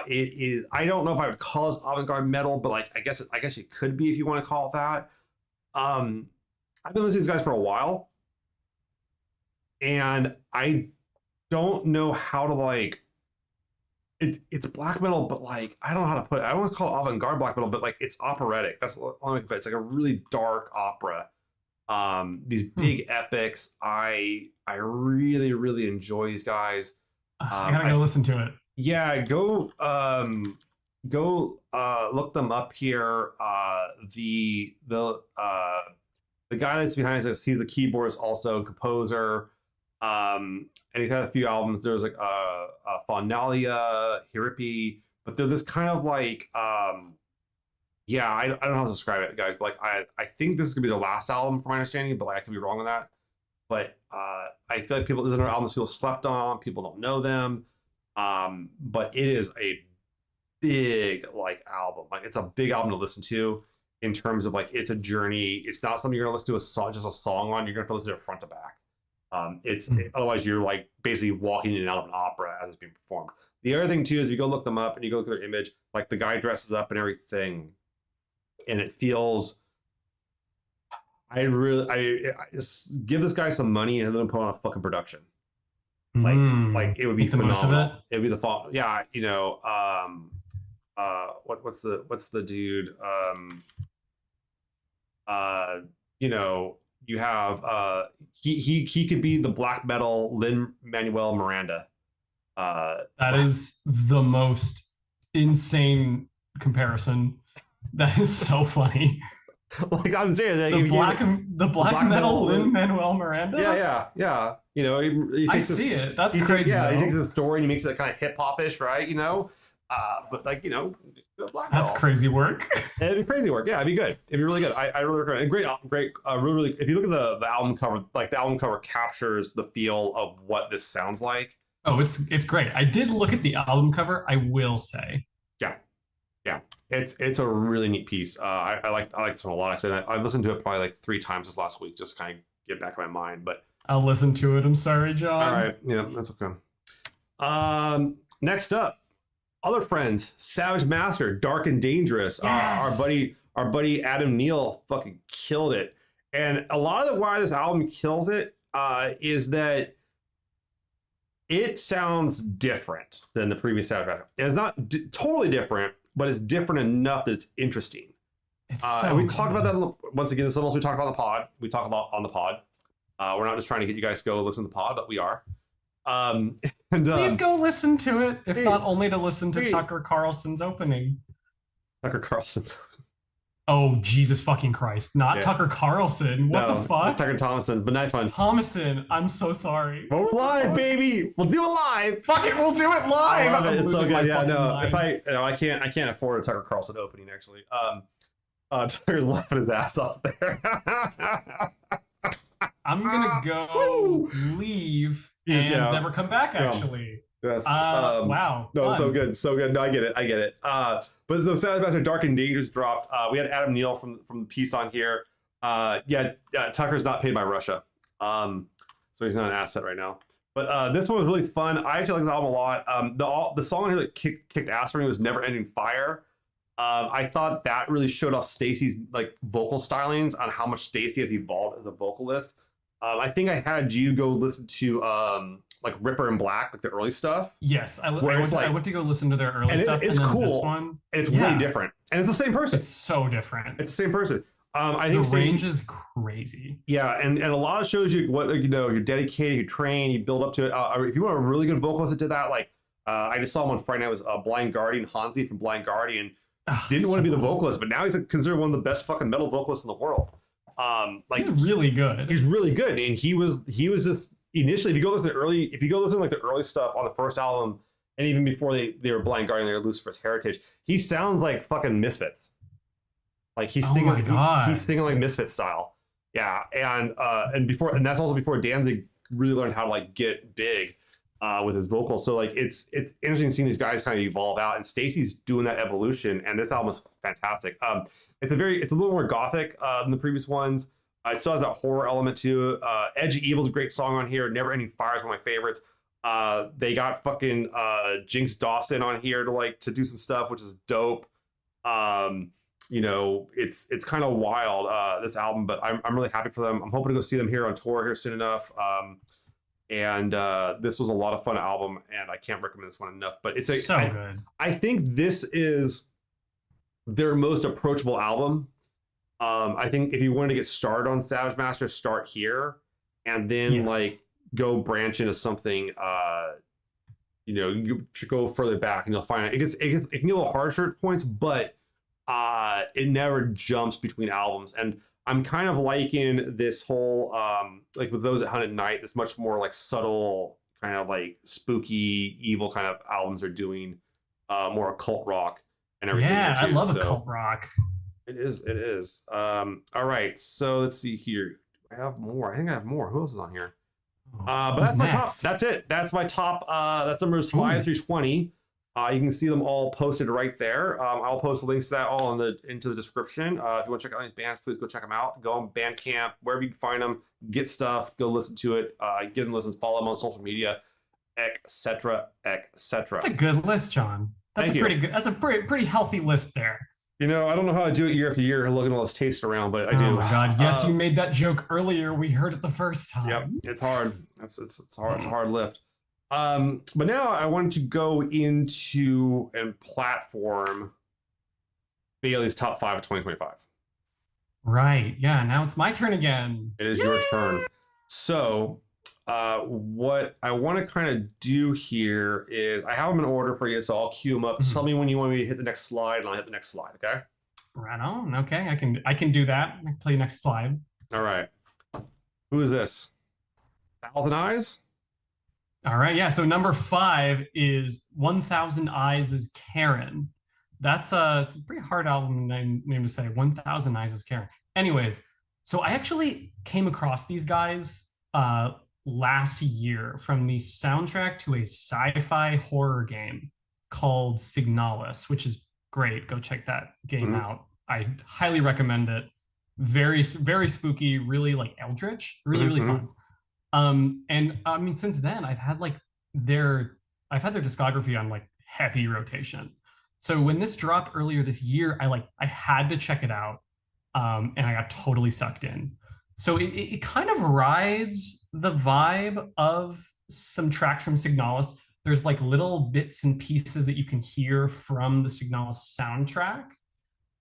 It is. I don't know if I would call this avant-garde metal, but like I guess it could be if you want to call it that. I've been listening to these guys for a while, and I don't know how to like. It's black metal, but like I don't know how to put it. I don't want to call it avant-garde black metal, but like it's operatic. That's the only way I can put it. It's like a really dark opera. These big epics. I really really enjoy these guys. I gotta go listen to it. Yeah, go look them up here. The guy that's behind us, he's the keyboardist, also a composer. And he's had a few albums. There's like Faunalia, Hiripi, but they're this kind of like yeah, I don't know how to describe it, guys, but like I think this is gonna be their last album from my understanding, but like I could be wrong on that. But I feel like people, there's other albums people slept on, people don't know them. But it is a big like album. Like it's a big album to listen to in terms of like it's a journey. It's not something you're gonna listen to a song, just a song on. You're gonna have to listen to it front to back. Otherwise you're like basically walking in and out of an opera as it's being performed. The other thing too is if you go look them up and you go look at their image, like the guy dresses up and everything, and it feels. I just give this guy some money and let him put on a fucking production. Like it would be phenomenal. Most of it? It would be the fall. Yeah, you know, what's the dude? You know, you have he could be the black metal Lin-Manuel Miranda. That is the most insane comparison. That is so funny. Like I'm serious. The black metal Lin-Manuel Miranda. Yeah. You know, he takes it. That's crazy. He takes a story and he makes it kind of hip hop-ish, right? You know, but like you know, black metal. That's crazy work. It'd be crazy work. Yeah, it'd be good. It'd be really good. I really recommend. And great. Really. If you look at the album cover, like the album cover captures the feel of what this sounds like. Oh, it's great. I did look at the album cover. I will say. Yeah. It's a really neat piece. I like this one a lot. Actually, I listened to it probably like 3 times this last week, just kind of get back in my mind. But I'll listen to it. I'm sorry, John. All right, yeah, that's okay. Next up, other friends, Savage Master, Dark and Dangerous. Yes. Our buddy Adam Neal fucking killed it. And a lot of why this album kills it is that it sounds different than the previous Savage Master. It's not totally different, but it's different enough that it's interesting. And we talked about that once again. This is almost we talk about on the pod. We talk about on the pod. We're not just trying to get you guys to go listen to the pod, but we are. Please go listen to it, if not only to listen to Tucker Carlson's opening. Tucker Carlson's. Oh, Jesus fucking Christ. Not Tucker Carlson. What the fuck? Tucker Thomason, but nice one. Thomason, I'm so sorry. Well, we're live, baby. We'll do it live. Fuck it, we'll do it live. I love it. It's so good. Yeah, no. If I can't afford a Tucker Carlson opening, actually. Tucker's laughing his ass off there. I'm gonna go leave and never come back, actually. Yes. Wow. No, fun. so good. No, I get it. But so Savage Master Dark and Dangerous dropped. We had Adam Neal from the piece on here. Tucker's not paid by Russia, so he's not an asset right now. But this one was really fun. I actually like the album a lot. The song here that kicked ass for me was Never Ending Fire. I thought that really showed off Stacy's like vocal stylings on how much Stacy has evolved as a vocalist. I think I had you go listen to like Ripper and Black, like the early stuff. Yes, I went to go listen to their early stuff. It's and then cool. This one, it's way different, and it's the same person. It's so different. It's the same person. I think the range is crazy. Yeah, and a lot of shows you what you're dedicated, you train, you build up to it. If you want a really good vocalist into that, like I just saw him on Friday night. Was Blind Guardian, Hansi from Blind Guardian. Didn't want to be the vocalist, but now he's considered one of the best fucking metal vocalists in the world. He's really good. He's really good, and he was just initially. If you go listen to like the early stuff on the first album, and even before they were Blind Guardian, they were Lucifer's Heritage. He sounds like fucking Misfits. Like he's singing, he's singing like Misfit style. Yeah, and that's also before Danzig really learned how to like get big with his vocals. So like it's interesting seeing these guys kind of evolve out, and Stacy's doing that evolution, and this album is fantastic. It's a little more gothic than the previous ones. It still has that horror element to it. Edge of Evil's a great song on here. Never Ending Fire is one of my favorites. They got fucking Jinx Dawson on here to do some stuff, which is dope. It's kind of wild, this album, but I'm really happy for them. I'm hoping to go see them here on tour here soon enough. And this was a lot of fun album, and I can't recommend this one enough. But it's good. I think this is their most approachable album. I think if you want to get started on Savage Master, start here, and then go branch into something. You go further back, and you'll find it can get a little harsher at points, but it never jumps between albums. And I'm kind of liking this whole with Those at Hunt at Night, this much more subtle kind of spooky evil kind of albums they're doing, more occult rock and everything. Yeah, I love occult rock. It is. All right, so let's see here. I have more. I think I have more. Who else is on here? But that's my top. That's it. That's my top. That's numbers 5 through 20. You can see them all posted right there. I'll post the links to that all into the description. If you want to check out these bands, please go check them out. Go on Bandcamp, wherever you can find them. Get stuff. Go listen to it. Give them listens. Follow them on social media, etc., etc. That's a good list, John. That's pretty good. That's a pretty healthy list there. I don't know how to do it year after year, looking at all this taste around, but I do. Oh my God! Yes, you made that joke earlier. We heard it the first time. Yep, it's hard. It's hard. It's a hard lift. But now I wanted to go into and platform Bailey's top 5 of 2025. Right. Yeah. Now it's my turn again. It is your turn. So, what I want to kind of do here is I have them in order for you, so I'll cue them up. Just tell me when you want me to hit the next slide, and I'll hit the next slide. Okay. Right on. Okay, I can do that. I can tell you next slide. All right. Who is this? Thousand Eyes. All right. Yeah. So number 5 is 1000 Eyes is Karen. That's it's a pretty hard album name to say. 1000 Eyes is Karen. Anyways, so I actually came across these guys last year from the soundtrack to a sci-fi horror game called Signalis, which is great. Go check that game out. I highly recommend it. Very, very spooky, really eldritch, really fun. And I mean, since then I've had their discography on heavy rotation. So when this dropped earlier this year, I had to check it out. And I got totally sucked in. So it kind of rides the vibe of some tracks from Signalis. There's little bits and pieces that you can hear from the Signalis soundtrack.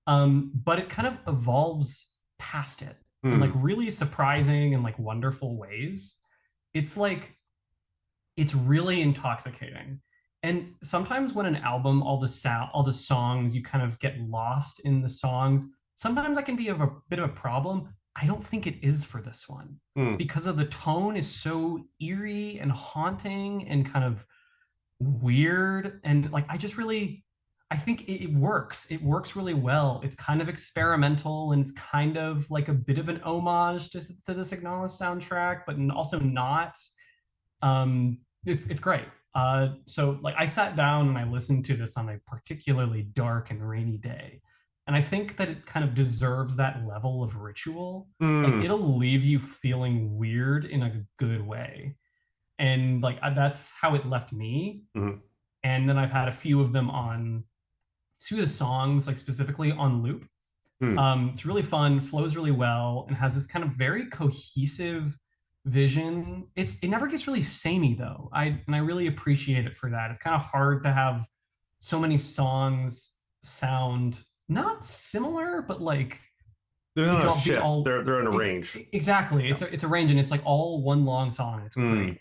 But it kind of evolves past it in really surprising and wonderful ways. It's it's really intoxicating. And sometimes when an album, all the songs, you kind of get lost in the songs. Sometimes that can be a bit of a problem. I don't think it is for this one because of the tone is so eerie and haunting and kind of weird. And I think it works. It works really well. It's kind of experimental and it's kind of a bit of an homage to the Signalis soundtrack, but also not. It's great. So I sat down and I listened to this on a particularly dark and rainy day. And I think that it kind of deserves that level of ritual. It'll leave you feeling weird in a good way. And that's how it left me. And then I've had a few of them on 2 of the songs, specifically on loop. It's really fun, flows really well, and has this kind of very cohesive vision. It never gets really samey though. I really appreciate it for that. It's kind of hard to have so many songs sound not similar, but they're not a shift. They're in a range. Exactly. Yeah. It's a range, and it's all one long song. It's great.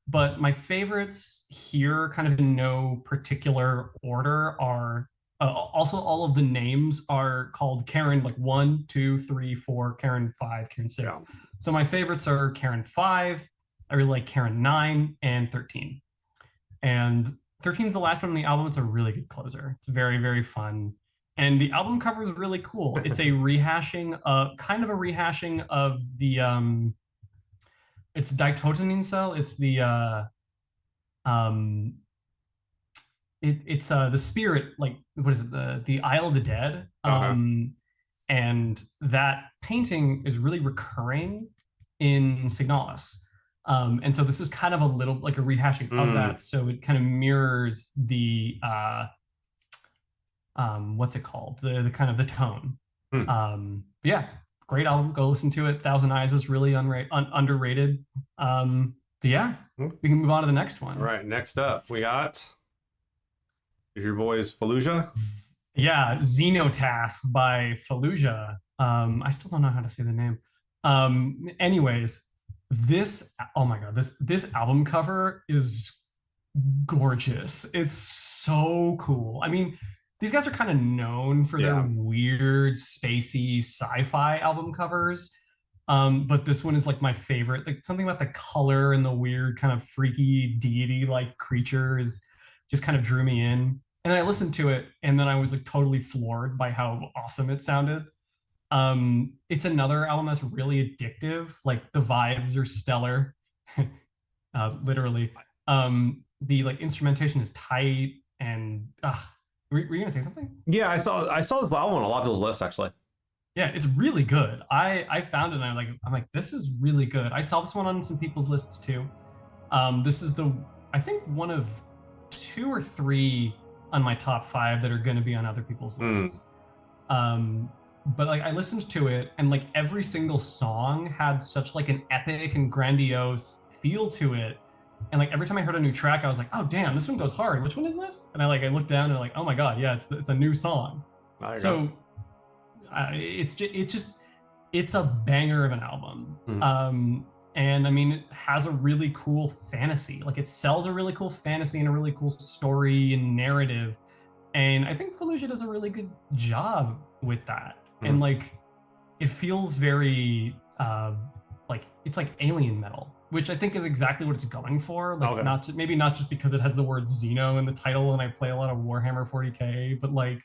But my favorites here, kind of in no particular order, are also all of the names are called Karen 1, 2, 3, 4, Karen 5, Karen 6. Yeah. So my favorites are Karen 5. I really like Karen 9 and 13. And 13 is the last one on the album. It's a really good closer. It's very, very fun. And the album cover is really cool. It's a rehashing, kind of a rehashing of the, it's Ditotonin Cell. It's the, it's the spirit, what is it? The Isle of the Dead. and that painting is really recurring in Signalis. And so this is kind of a little like a rehashing of that. So it kind of mirrors the what's it called? The kind of the tone. Yeah, great album. Go listen to it. Thousand Eyes is really underrated. But yeah, we can move on to the next one. All right, next up we got your boys Fallujah. Yeah, Xenotaph by Fallujah. I still don't know how to say the name. Anyways, oh my god, this album cover is gorgeous. It's so cool. I mean, these guys are kind of known for their weird, spacey sci-fi album covers. But this one is like my favorite. Like something about the color and the weird kind of freaky deity-like creatures just kind of drew me in. And then I listened to it, and then I was like totally floored by how awesome it sounded. It's another album that's really addictive. Like the vibes are stellar, literally. The like instrumentation is tight, and were you gonna say something? Yeah, I saw this album on a lot of people's lists actually. Yeah, it's really good. I found it, and I'm like, this is really good. I saw this one on some people's lists too. This is I think one of 2 or 3 on my top 5 that are going to be on other people's lists. But like I listened to it, and like every single song had such like an epic and grandiose feel to it. And like every time I heard a new track, I was like, oh damn, this one goes hard. Which one is this? And I looked down and like, oh my god, yeah, it's a new song. So it's a banger of an album. And I mean, it has a really cool fantasy. Like it sells a really cool fantasy and a really cool story and narrative. And I think Fallujah does a really good job with that. And like, it feels very like it's like alien metal, which I think is exactly what it's going for. Like maybe not just because it has the word Xeno in the title and I play a lot of Warhammer 40k, but like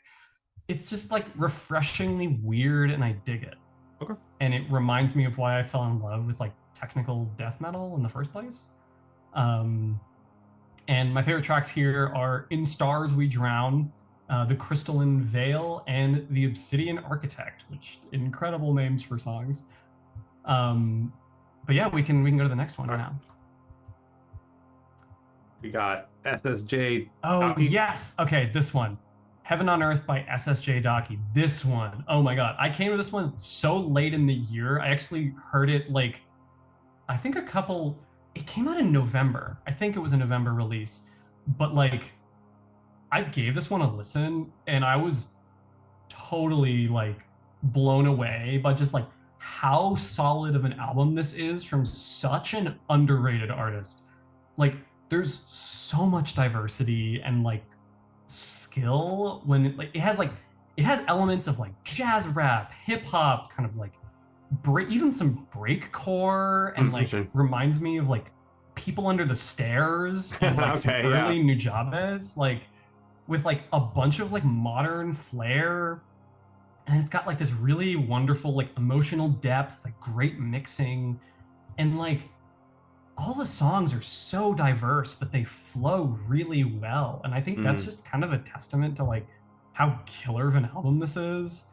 it's just like refreshingly weird and I dig it. Okay. And it reminds me of why I fell in love with like technical death metal in the first place. And my favorite tracks here are In Stars We Drown, The Crystalline Veil, and The Obsidian Architect, which incredible names for songs. But yeah, we can go to the next one now. We got SSJ. Oh, yes. Okay, this one. Heaven on Earth by SSJ. This one. Oh my god. I came to this one so late in the year. I actually heard it like, I think it came out in November. I think it was a November release. But like, I gave this one a listen and I was totally like blown away by just like how solid of an album this is from such an underrated artist. Like, there's so much diversity and like skill when it has elements of like jazz rap, hip hop, kind of like even some breakcore, and like reminds me of like People Under the Stairs and like some early Nujabes, like with like a bunch of like modern flair. And it's got like this really wonderful like emotional depth, like great mixing, and like all the songs are so diverse, but they flow really well. And I think that's just kind of a testament to like how killer of an album this is.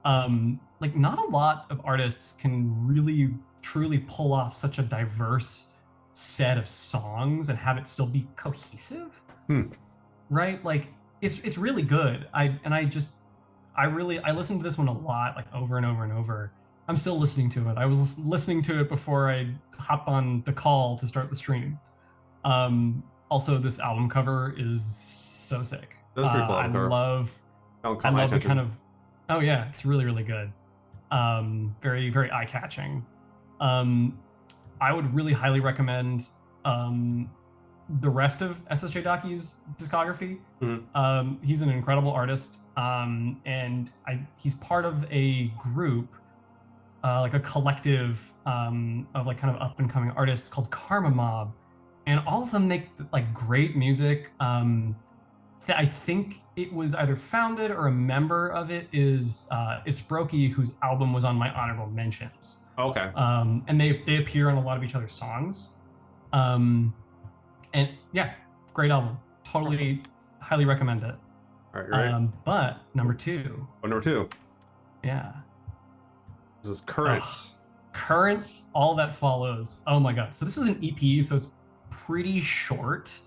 Like not a lot of artists can really truly pull off such a diverse set of songs and have it still be cohesive. Right? Like it's really good. I listened to this one a lot, like over and over and over. I'm still listening to it. I was listening to it before I hopped on the call to start the stream. Also, this album cover is so sick. That's pretty cool. I love the kind of, oh yeah, it's really, really good. Very, very eye-catching. I would really highly recommend the rest of SSJ Daki's discography. He's an incredible artist, and he's part of a group, like a collective of like kind of up and coming artists called Karma Mob, and all of them make like great music. I think it was either founded or a member of it is ISSBROKIE, whose album was on my honorable mentions. Okay. And they appear on a lot of each other's songs. And yeah, great album. Totally highly recommend it. All right, right. But number 2. Oh, number 2. Yeah. This is Currents. Currents, All That Follows. Oh my god. So this is an EP, so it's pretty short.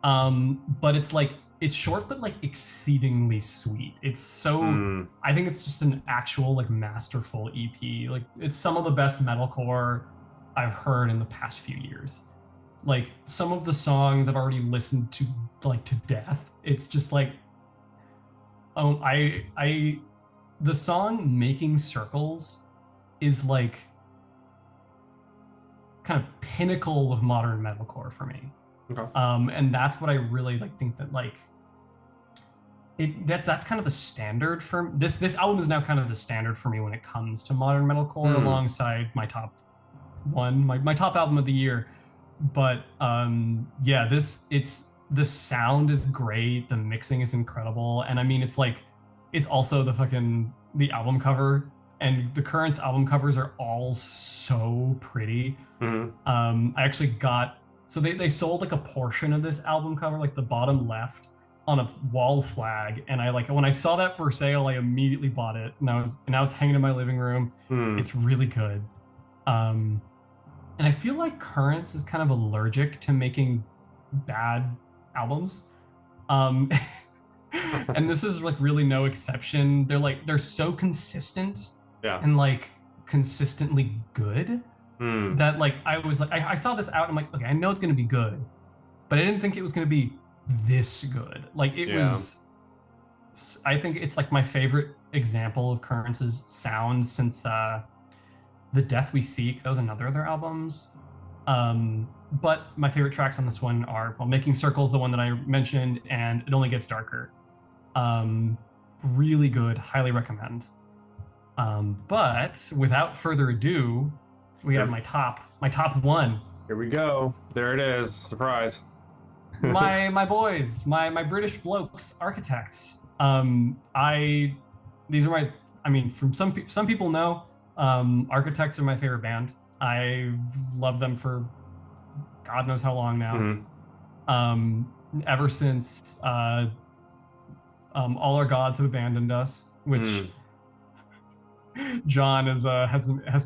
But it's short but like exceedingly sweet. It's so I think it's just an actual like masterful EP. Like it's some of the best metalcore I've heard in the past few years. Like some of the songs I've already listened to like to death. It's just like the song Making Circles is like kind of pinnacle of modern metalcore for me. Okay. And that's what I really like think that like that's kind of the standard for this album is now kind of the standard for me when it comes to modern metalcore alongside my top one, my top album of the year. But yeah, the sound is great, the mixing is incredible, and I mean it's also the album cover, and the Currents album covers are all so pretty. I actually got they sold like a portion of this album cover, like the bottom left, on a wall flag, and when I saw that for sale, I immediately bought it, and now it's hanging in my living room. It's really good. And I feel like Currents is kind of allergic to making bad albums. And this is like really no exception. They're so consistent and like consistently good that like I was like I saw this out and I'm like, okay, I know it's gonna be good, but I didn't think it was gonna be this good. Like it was, I think it's like my favorite example of Currents' sound since The Death We Seek. That was another of their albums. But my favorite tracks on this one are Making Circles, the one that I mentioned, and It Only Gets Darker. Really good, highly recommend. But without further ado, we have my top one. Here we go. There it is. Surprise. my boys, my British blokes, Architects. These are from some people know, Architects are my favorite band. I've loved them for God knows how long now. Ever since All Our Gods Have Abandoned Us, which John has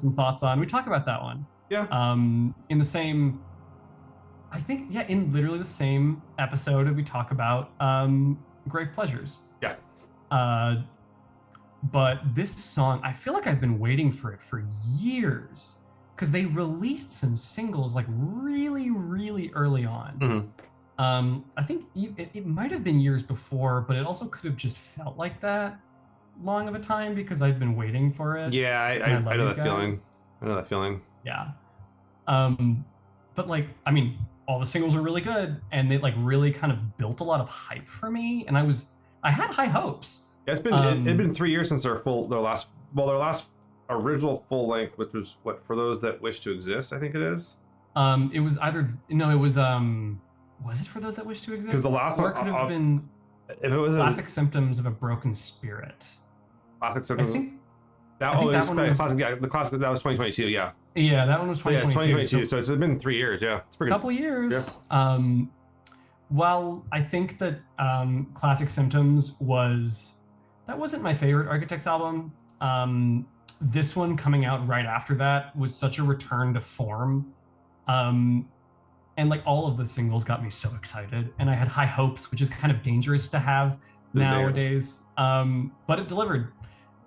some thoughts on. We talk about that one. Yeah. In the same, I think, in literally the same episode we talk about Grave Pleasures. Yeah. But this song, I feel like I've been waiting for it for years, because they released some singles like really, really early on. I think it might have been years before, but it also could have just felt like that long of a time because I've been waiting for it. Yeah, I know that feeling. I know that feeling. Yeah. But like, I mean, all the singles are really good, and they like really kind of built a lot of hype for me, and I had high hopes. Yeah, it's been 3 years since their last original full length, which was For Those That Wish to Exist, I think it is. It was was it For Those That Wish to Exist? Because the last one could have been if it was Classic Symptoms of a Broken Spirit. Classic Symptoms. I think that was classic. Yeah, the classic that was 2022. Yeah. Yeah, that one was 2022. So yeah, it's 2022. So it's been 3 years. Yeah, it's pretty. Couple years. Yeah. While I think that Classic Symptoms wasn't my favorite Architects album. This one coming out right after that was such a return to form. And like all of the singles got me so excited, and I had high hopes, which is kind of dangerous to have nowadays. But it delivered.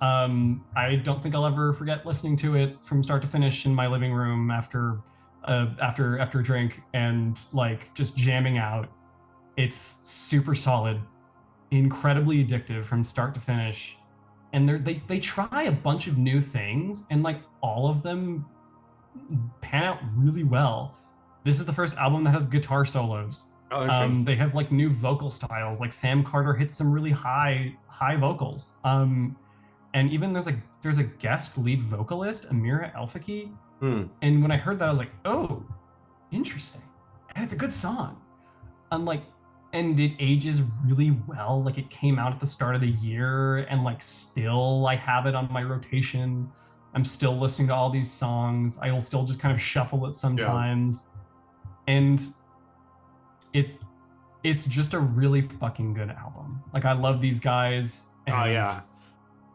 I don't think I'll ever forget listening to it from start to finish in my living room after a drink and like just jamming out. It's super solid, incredibly addictive from start to finish, and they try a bunch of new things, and like all of them pan out really well. This is the first album that has guitar solos. They have like new vocal styles. Like Sam Carter hits some really high vocals. And even there's a guest lead vocalist, Amira Elfaki. And when I heard that, I was like, oh, interesting. And it's a good song. And it ages really well. Like it came out at the start of the year, and like still I have it on my rotation. I'm still listening to all these songs. I will still just kind of shuffle it sometimes. Yeah. And it's just a really fucking good album. Like I love these guys. Oh yeah.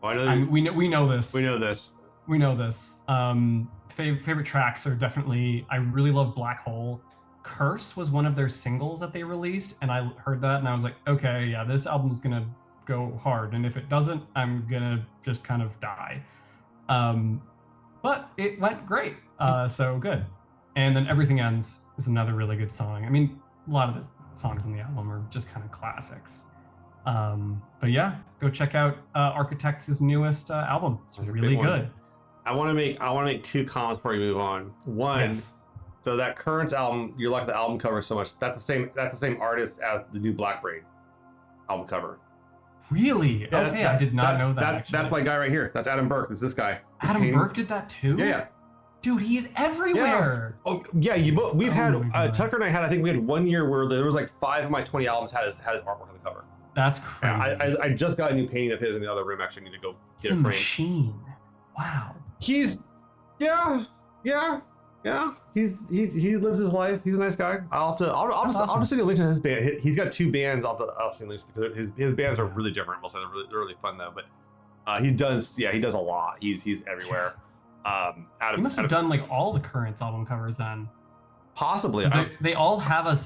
Well, we know this. We know this. we know this. Favorite tracks are definitely, I really love Black Hole. Curse was one of their singles that they released, and I heard that and I was like, okay, yeah, this album's gonna go hard, and if it doesn't, I'm gonna just kind of die. But it went great, so good. And then Everything Ends is another really good song. I mean, a lot of the songs on the album are just kind of classics. But yeah, go check out Architects' newest album. It's really good. I want to make two comments before we move on. One, yes. So that Currents album, you like the album cover so much. That's the same artist as the new Blackbraid album cover. Really? Yeah, okay, I did not know that. That's my guy right here. That's Adam Burke. It's this guy. Adam Burke did that too? Yeah. Dude, he is everywhere. Yeah. Oh yeah, we've had Tucker and I think we had 1 year where there was like 5 of my 20 albums had his artwork on the cover. That's crazy. I just got a new painting of his in the other room. Actually, I need to go get a framed. Machine. Wow. He lives his life. He's a nice guy. I'll just send you a link to his band. He's got 2 bands. I'll send links because his bands are really different. We'll say they're really fun though. But he does a lot. He's everywhere. He must have done like all the Currents album covers then. Possibly. They all have a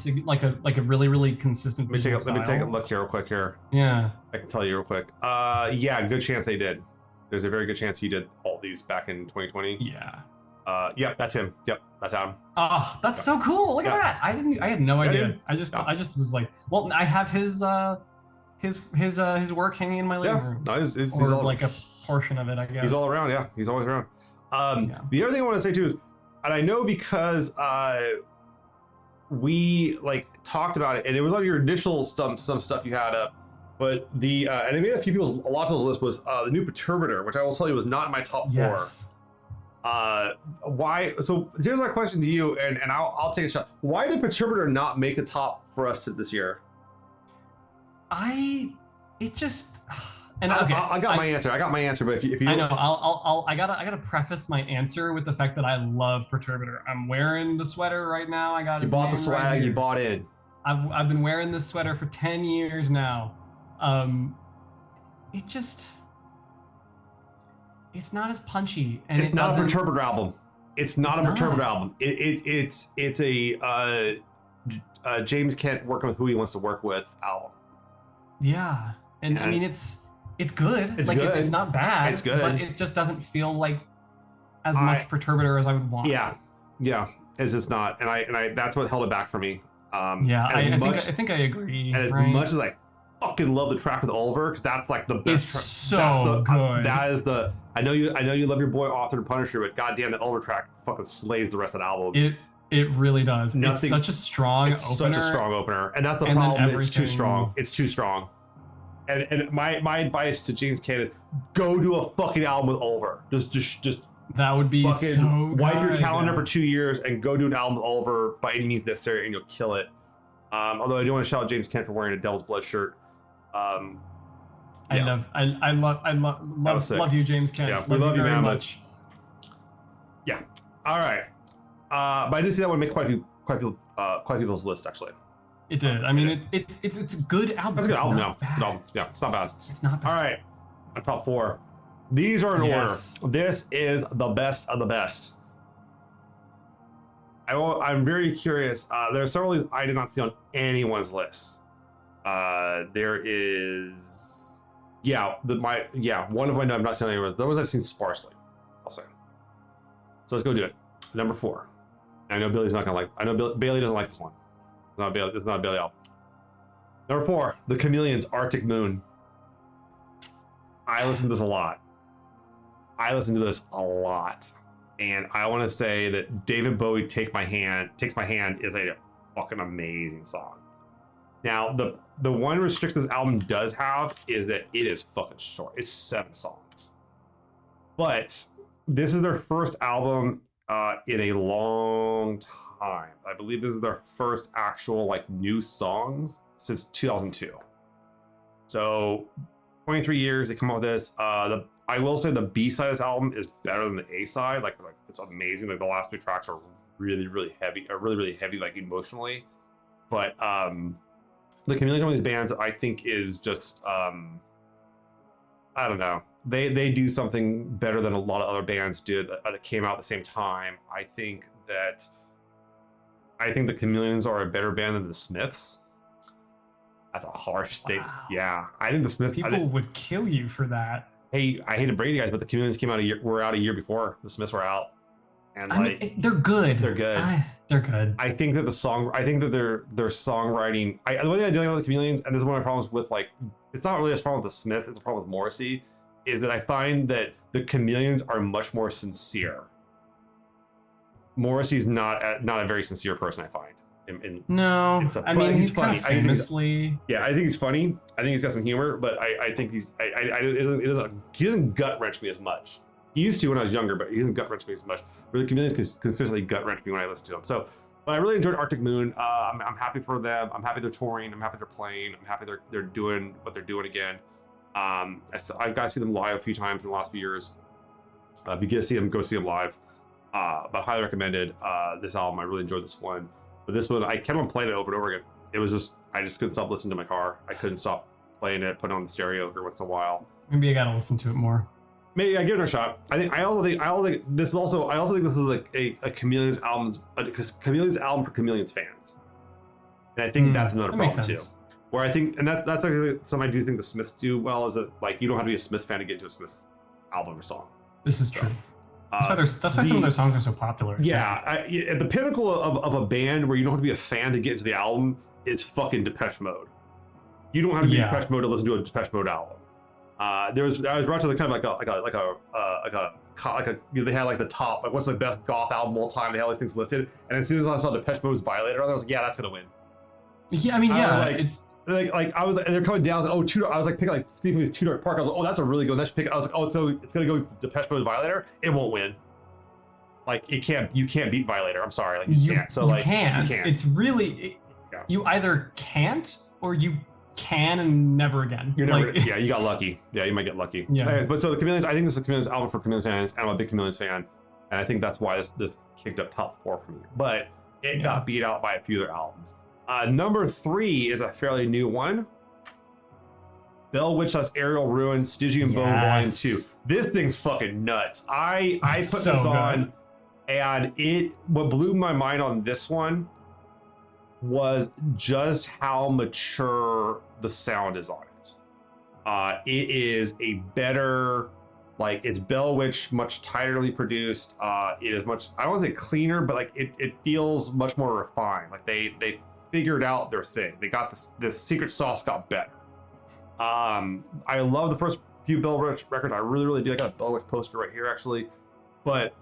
really, really consistent. Let me take a look here real quick here. Yeah. I can tell you real quick. Yeah, good chance they did. There's a very good chance he did all these back in 2020. Yeah. Yep, that's him. Yep, that's Adam. Oh, that's so cool. Look at that. I had no idea. I just was like, well, I have his work hanging in my living room. No, he's or all, like a portion of it, I guess. He's all around, yeah. He's always around. The other thing I want to say too is, and I know because we like talked about it, and it was on your initial some stuff you had up, but the and it made a lot of people's list was the new Perturbator, which I will tell you was not in my top 4. Yes. Why? So here's my question to you, and I'll take a shot. Why did Perturbator not make the top for us this year? I got my answer, but if you I know, I gotta preface my answer with the fact that I love Perturbator. I'm wearing the sweater right now. I got. You bought the swag. Right, you bought in. I've been wearing this sweater for 10 years now. It's not as punchy, and it's not a Perturbator album. It's not a Perturbator album. It's a James Kent working with who he wants to work with album. Yeah, and I mean it's good. It's not bad. It's good, but it just doesn't feel like as much Perturbator as I would want. Yeah, it's just not, and I that's what held it back for me. I think I agree. And as much as I fucking love the track with Oliver, because that's like the best. It's so good. That is the. I know you love your boy Author and Punisher, but goddamn, the Oliver track fucking slays the rest of the album. It really does. It's such a strong opener, and that's the problem. It's too strong. It's too strong. And my advice to James Kent is go do a fucking album with Oliver. Just that would be fucking so good. Wipe your calendar for 2 years and go do an album with Oliver by any means necessary, and you'll kill it. Although I do want to shout out James Kent for wearing a Devil's Blood shirt. I love you, James Kent. Yeah, we love you very much. Yeah. All right. But I did see that one make quite a people's list actually. It did. I mean, it's a good album. It's a good album. No, it's not bad. It's not bad. All right. My top 4. These are in order. This is the best of the best. I'm very curious. There are several of these I did not see on anyone's list. There is, one of my I've not seen anywhere. Those I've seen sparsely, I'll say. So let's go do it. Number 4. I know Billy's not gonna like. I know Bailey doesn't like this one. It's not Bailey. It's not a Bailey album. Number 4, The Chameleons, Arctic Moon. I listen to this a lot. And I want to say that David Bowie Takes My Hand is a fucking amazing song. Now, the one restriction this album does have is that it is fucking short. It's 7 songs. But this is their first album in a long time. I believe this is their first actual like new songs since 2002. So 23 years they come out with this. I will say the B side of this album is better than the A side. Like it's amazing. Like the last 2 tracks are really heavy, like emotionally. But the Chameleons, one of these bands I think is just I don't know. They do something better than a lot of other bands did that came out at the same time. I think the Chameleons are a better band than the Smiths. That's a harsh statement. Wow. Yeah, I think the Smiths. People would kill you for that. Hey, I hate to break you guys, but the Chameleons came out were out a year before the Smiths were out, and I mean, they're good. They're good. They're good. I think that their songwriting. The way that I deal with the Chameleons, and this is one of my problems with like, it's not really a problem with the Smiths. It's a problem with Morrissey, is that I find that the Chameleons are much more sincere. Morrissey's not a very sincere person, I find. No, I mean he's funny. Kind of famously. I think he's funny. I think he's got some humor, but I think he doesn't gut wrench me as much. He used to when I was younger, but he doesn't gut wrench me as much. Really, Chameleons consistently gut wrench me when I listen to him. So, but I really enjoyed Arctic Moon. I'm happy for them. I'm happy they're touring. I'm happy they're playing. I'm happy they're doing what they're doing again. I've got to see them live a few times in the last few years. If you get to see them, go see them live. But highly recommended this album. I really enjoyed this one. But this one, I kept on playing it over and over again. It was I just couldn't stop listening to my car. I couldn't stop playing it, putting it on the stereo every once in a while. Maybe I gotta listen to it more. Maybe I give it a shot. I also think this is like a Chameleons album, because Chameleons album for Chameleons fans. And I think that's another problem too. Where I think, and that's actually something I do think the Smiths do well, is that like you don't have to be a Smiths fan to get into a Smiths album or song. This is true. That's why some of their songs are so popular. Yeah, at the pinnacle of a band where you don't have to be a fan to get into the album is fucking Depeche Mode. You don't have to be Depeche Mode to listen to a Depeche Mode album. I was watching kind of they had like the top, like what's the best goth album of all time? They had all these things listed, and as soon as I saw Depeche Mode's Violator, I was like, yeah, that's gonna win. Yeah, I mean, it's. Like I was, and they're coming down. I was like, I was like picking like speaking of Two Dark Park. I was like, oh, that's a really good one. That should pick. I was like, oh, so it's gonna go Depeche Mode Violator. It won't win. Like you can't beat Violator. I'm sorry, like you can't. So like you can't. It's really you either can't or you can and never again. You're never. Like, you got lucky. Yeah, you might get lucky. Yeah. Anyways, but so the Chameleons. I think this is a Chameleons album for Chameleons fans, and I'm a big Chameleons fan, and I think that's why this kicked up top 4 for me. But it got beat out by a few other albums. Number 3 is a fairly new one. Bell Witch + Aerial Ruin, Stygian Bone Volume 2. This thing's fucking nuts. I put this on, and what blew my mind on this one was just how mature the sound is on it. It is a better, like, it's Bell Witch, much tighterly produced. It is much, I don't want to say cleaner, but like it feels much more refined. Like they figured out their thing. They got this secret sauce got better. I love the first few Bell Witch records. I really do. I got a Bell Witch poster right here actually, but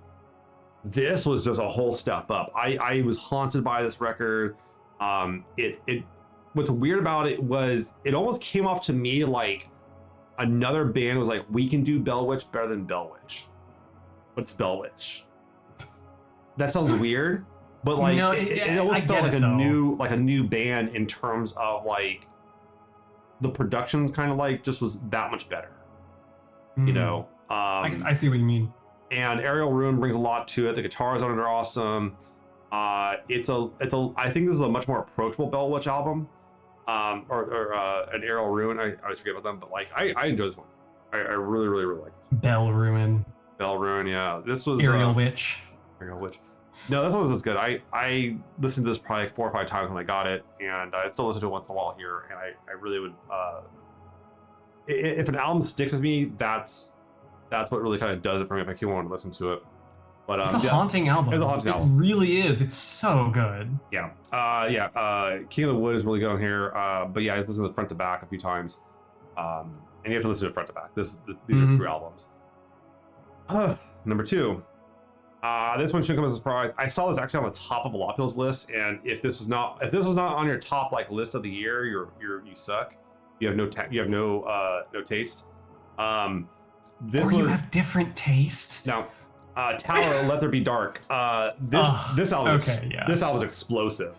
this was just a whole step up. I was haunted by this record. What's weird about it was it almost came off to me like another band was like, we can do Bell Witch better than Bell Witch, but it's Bell Witch. That sounds weird. But like it almost felt like a new band in terms of like the production's kind of like just was that much better. You know, I see what you mean. And Aerial Ruin brings a lot to it. The guitars on it are awesome. I think this is a much more approachable Bell Witch album, or an Aerial Ruin. I always forget about them, but like I enjoy this one. I really like this one. Bell Ruin, yeah. This was Aerial Witch. No, this one was good. I listened to this probably like 4 or 5 times when I got it, and I still listen to it once in a while here. And I really would, if an album sticks with me, that's what really kind of does it for me. If I keep wanting to listen to it, but it's a haunting album. It's a haunting album. It really is. It's so good. Yeah. King of the Wood is really good on here. But yeah, I listened to the front to back a few times, and you have to listen to it front to back. These are 3 albums. Number 2. This one shouldn't come as a surprise. I saw this actually on the top of a lot of people's list, and if this was not on your top like list of the year, you suck. You have no taste. You have different taste. Now, Tower, Let There Be Dark. This album is explosive.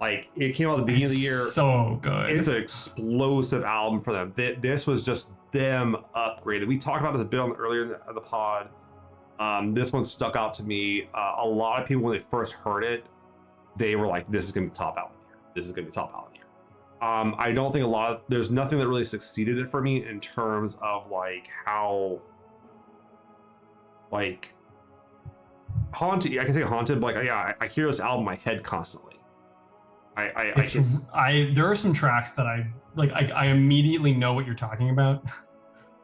Like it came out at the beginning of the year. So good. It's an explosive album for them. This was just them upgraded. We talked about this a bit earlier in the pod. This one stuck out to me. A lot of people, when they first heard it, they were like, this is going to be the top album here. This is going to be the top album here. I don't think there's nothing that really succeeded it for me in terms of like how like haunted. I can say haunted, but like yeah, I hear this album in my head constantly. There are some tracks that I immediately know what you're talking about.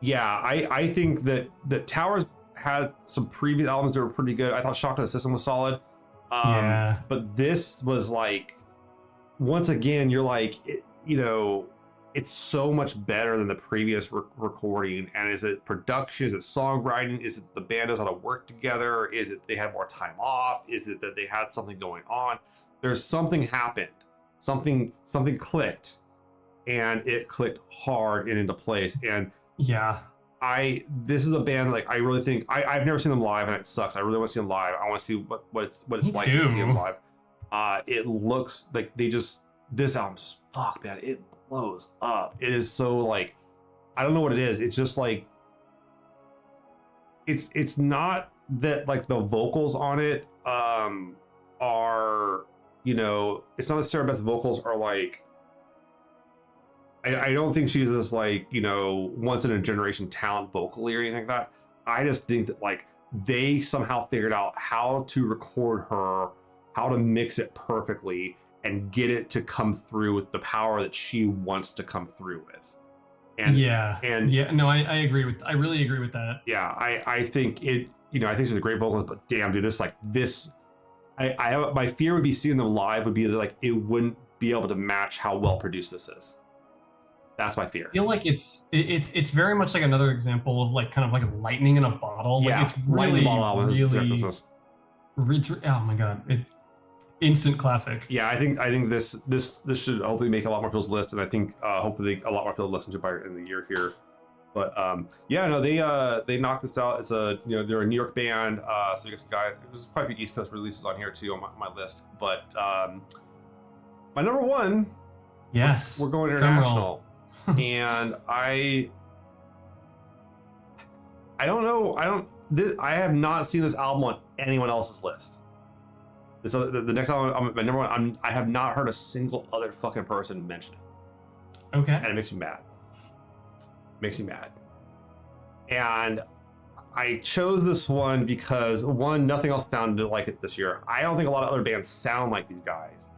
Yeah, I think that Towers had some previous albums that were pretty good. I thought Shock to the System was solid. Yeah. But this was like, once again, you're like, it's so much better than the previous recording. And is it production? Is it songwriting? Is it the band knows how to work together? Is it they had more time off? Is it that they had something going on? There's something happened. Something clicked, and it clicked hard and into place. And yeah, this is a band like I really think I've never seen them live, and it sucks. I really want to see them live. I want to see what it's like to see them live. It looks like this album's just fuck, man. It blows up. It is so like, I don't know what it is. It's just like, it's not that like the vocals on it are, it's not that Sarah Beth's vocals are like, I don't think she's this like, once in a generation talent vocally or anything like that. I just think that like they somehow figured out how to record her, how to mix it perfectly and get it to come through with the power that she wants to come through with. I agree I really agree with that. Yeah, I think it, I think she's a great vocalist, but damn, dude, my fear would be seeing them live would be that like it wouldn't be able to match how well produced this is. That's my fear. I feel like it's very much like another example of like kind of like lightning in a bottle. Yeah, like it's really oh my god, instant classic. Yeah, I think this should hopefully make a lot more people's list, and I think hopefully a lot more people listen to it by the end of the year here. But they knocked this out as a they're a New York band, so you get some guys. There's quite a few East Coast releases on here too on my list. But my number one, yes, we're going international. And I don't know. I have not seen this album on anyone else's list. So the next album, my number one, I have not heard a single other fucking person mention it. Okay. And it makes me mad. And I chose this one because one, nothing else sounded like it this year. I don't think a lot of other bands sound like these guys.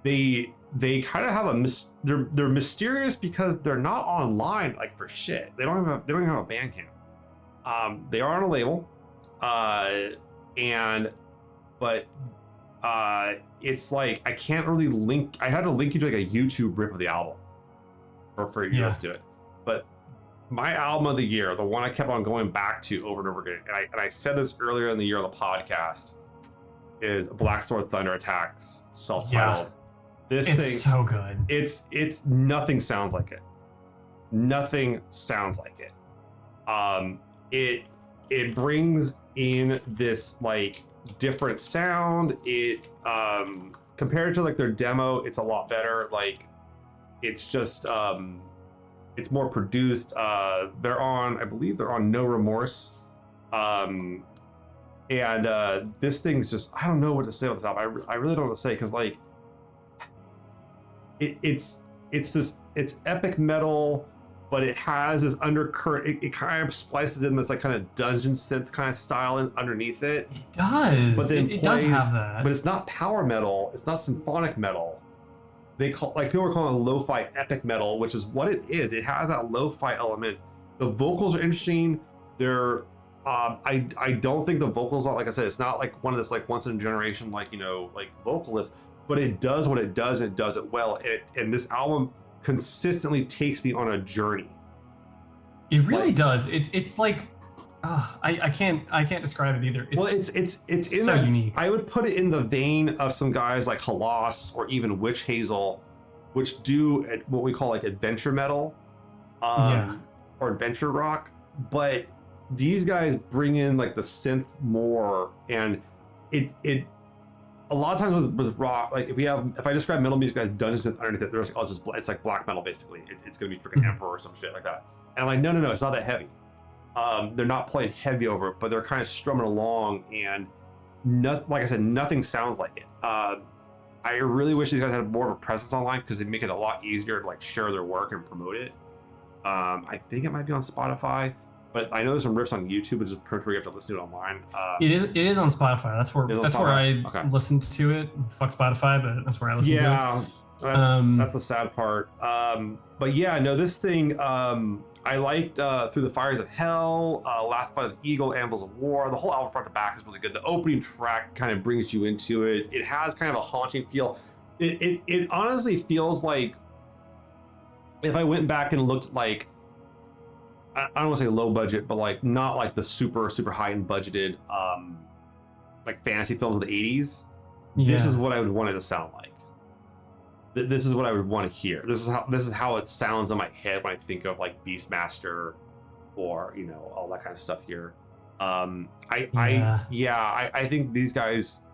They kind of have they're mysterious because they're not online like for shit. They don't even have a Bandcamp. They are on a label, but it's like I can't really link. I had to link you to like a YouTube rip of the album for you guys to do it. But my album of the year, the one I kept on going back to over and over again, and I said this earlier in the year on the podcast, is Black Sword Thunder Attacks, self-titled. Yeah. This thing, so good. It's nothing sounds like it. Nothing sounds like it. It brings in this like different sound. It compared to like their demo, it's a lot better. Like it's just it's more produced. I believe they're on No Remorse. And this thing's just, I don't know what to say about this album. I really don't know what to say because like it's epic metal, but it has this undercurrent. It kind of splices in this like kind of dungeon synth kind of style underneath it. It does. But then it does have that. But it's not power metal. It's not symphonic metal. People are calling it lo-fi epic metal, which is what it is. It has that lo-fi element. The vocals are interesting. They're I don't think the vocals are, like I said, it's not like one of this like once in a generation like like vocalists, but it does what it does and it does it well. And this album consistently takes me on a journey. It really does. It's like I can't describe it either. It's in so that, unique. I would put it in the vein of some guys like Halas or even Witch Hazel, which do what we call like adventure metal, or adventure rock. But these guys bring in like the synth more, and it a lot of times with rock, like if I describe metal music as dungeon synth underneath it, it's like black metal basically. It's gonna be freaking Emperor or some shit like that. And I'm like, no, it's not that heavy. They're not playing heavy over it, but they're kind of strumming along, and like I said, nothing sounds like it. I really wish these guys had more of a presence online because they make it a lot easier to like share their work and promote it. I think it might be on Spotify, but I know there's some riffs on YouTube, which is pretty sure you have to listen to it online. It is on Spotify. That's where I listened to it. Fuck Spotify, but that's where I listened to it. Yeah, that's the sad part. But yeah, no, this thing I liked Through the Fires of Hell, Last Fight of the Eagle, Anvils of War. The whole album front to back is really good. The opening track kind of brings you into it. It has kind of a haunting feel. It honestly feels like if I went back and looked like, I don't want to say low budget, but like not like the super high and budgeted like fantasy films of the 80s. Yeah. This is what I would want it to sound like. This is what I would want to hear. This is how it sounds in my head when I think of like Beastmaster or, you know, all that kind of stuff here. I think these guys,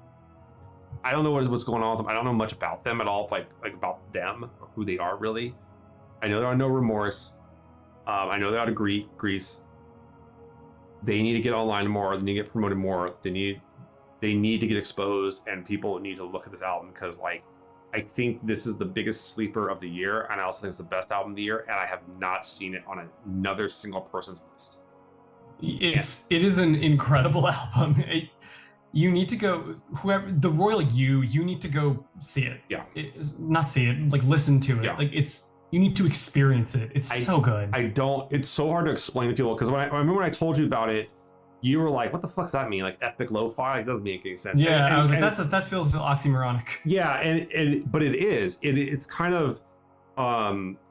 I don't know what's going on with them. I don't know much about them at all, like about them or who they are really. I know they're on No Remorse. I know they're out of Greece. They need to get online more. They need to get promoted more. They need to get exposed, and people need to look at this album because, like, I think this is the biggest sleeper of the year, and I also think it's the best album of the year, and I have not seen it on another single person's list. It is an incredible album. You need to go, whoever the royal you need to go see it. Yeah. Not see it, like listen to it. Yeah. Like you need to experience it. It's so good. It's so hard to explain to people because I remember when I told you about it, you were like, what the fuck does that mean? Like epic lo-fi? It doesn't make any sense. Yeah, I was like, that feels oxymoronic. Yeah, but it is. It's kind of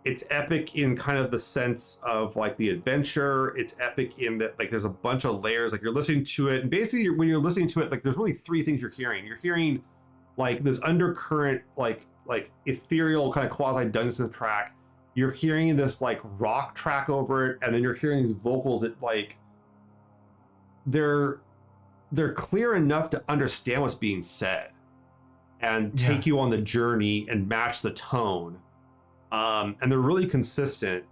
it's epic in kind of the sense of like the adventure. It's epic in that like there's a bunch of layers. Like you're listening to it, and basically when you're listening to it, like there's really three things you're hearing. You're hearing like this undercurrent, like ethereal kind of quasi Dungeons track. You're hearing this like rock track over it, and then you're hearing these vocals that like they're clear enough to understand what's being said and take you on the journey and match the tone. And they're really consistent.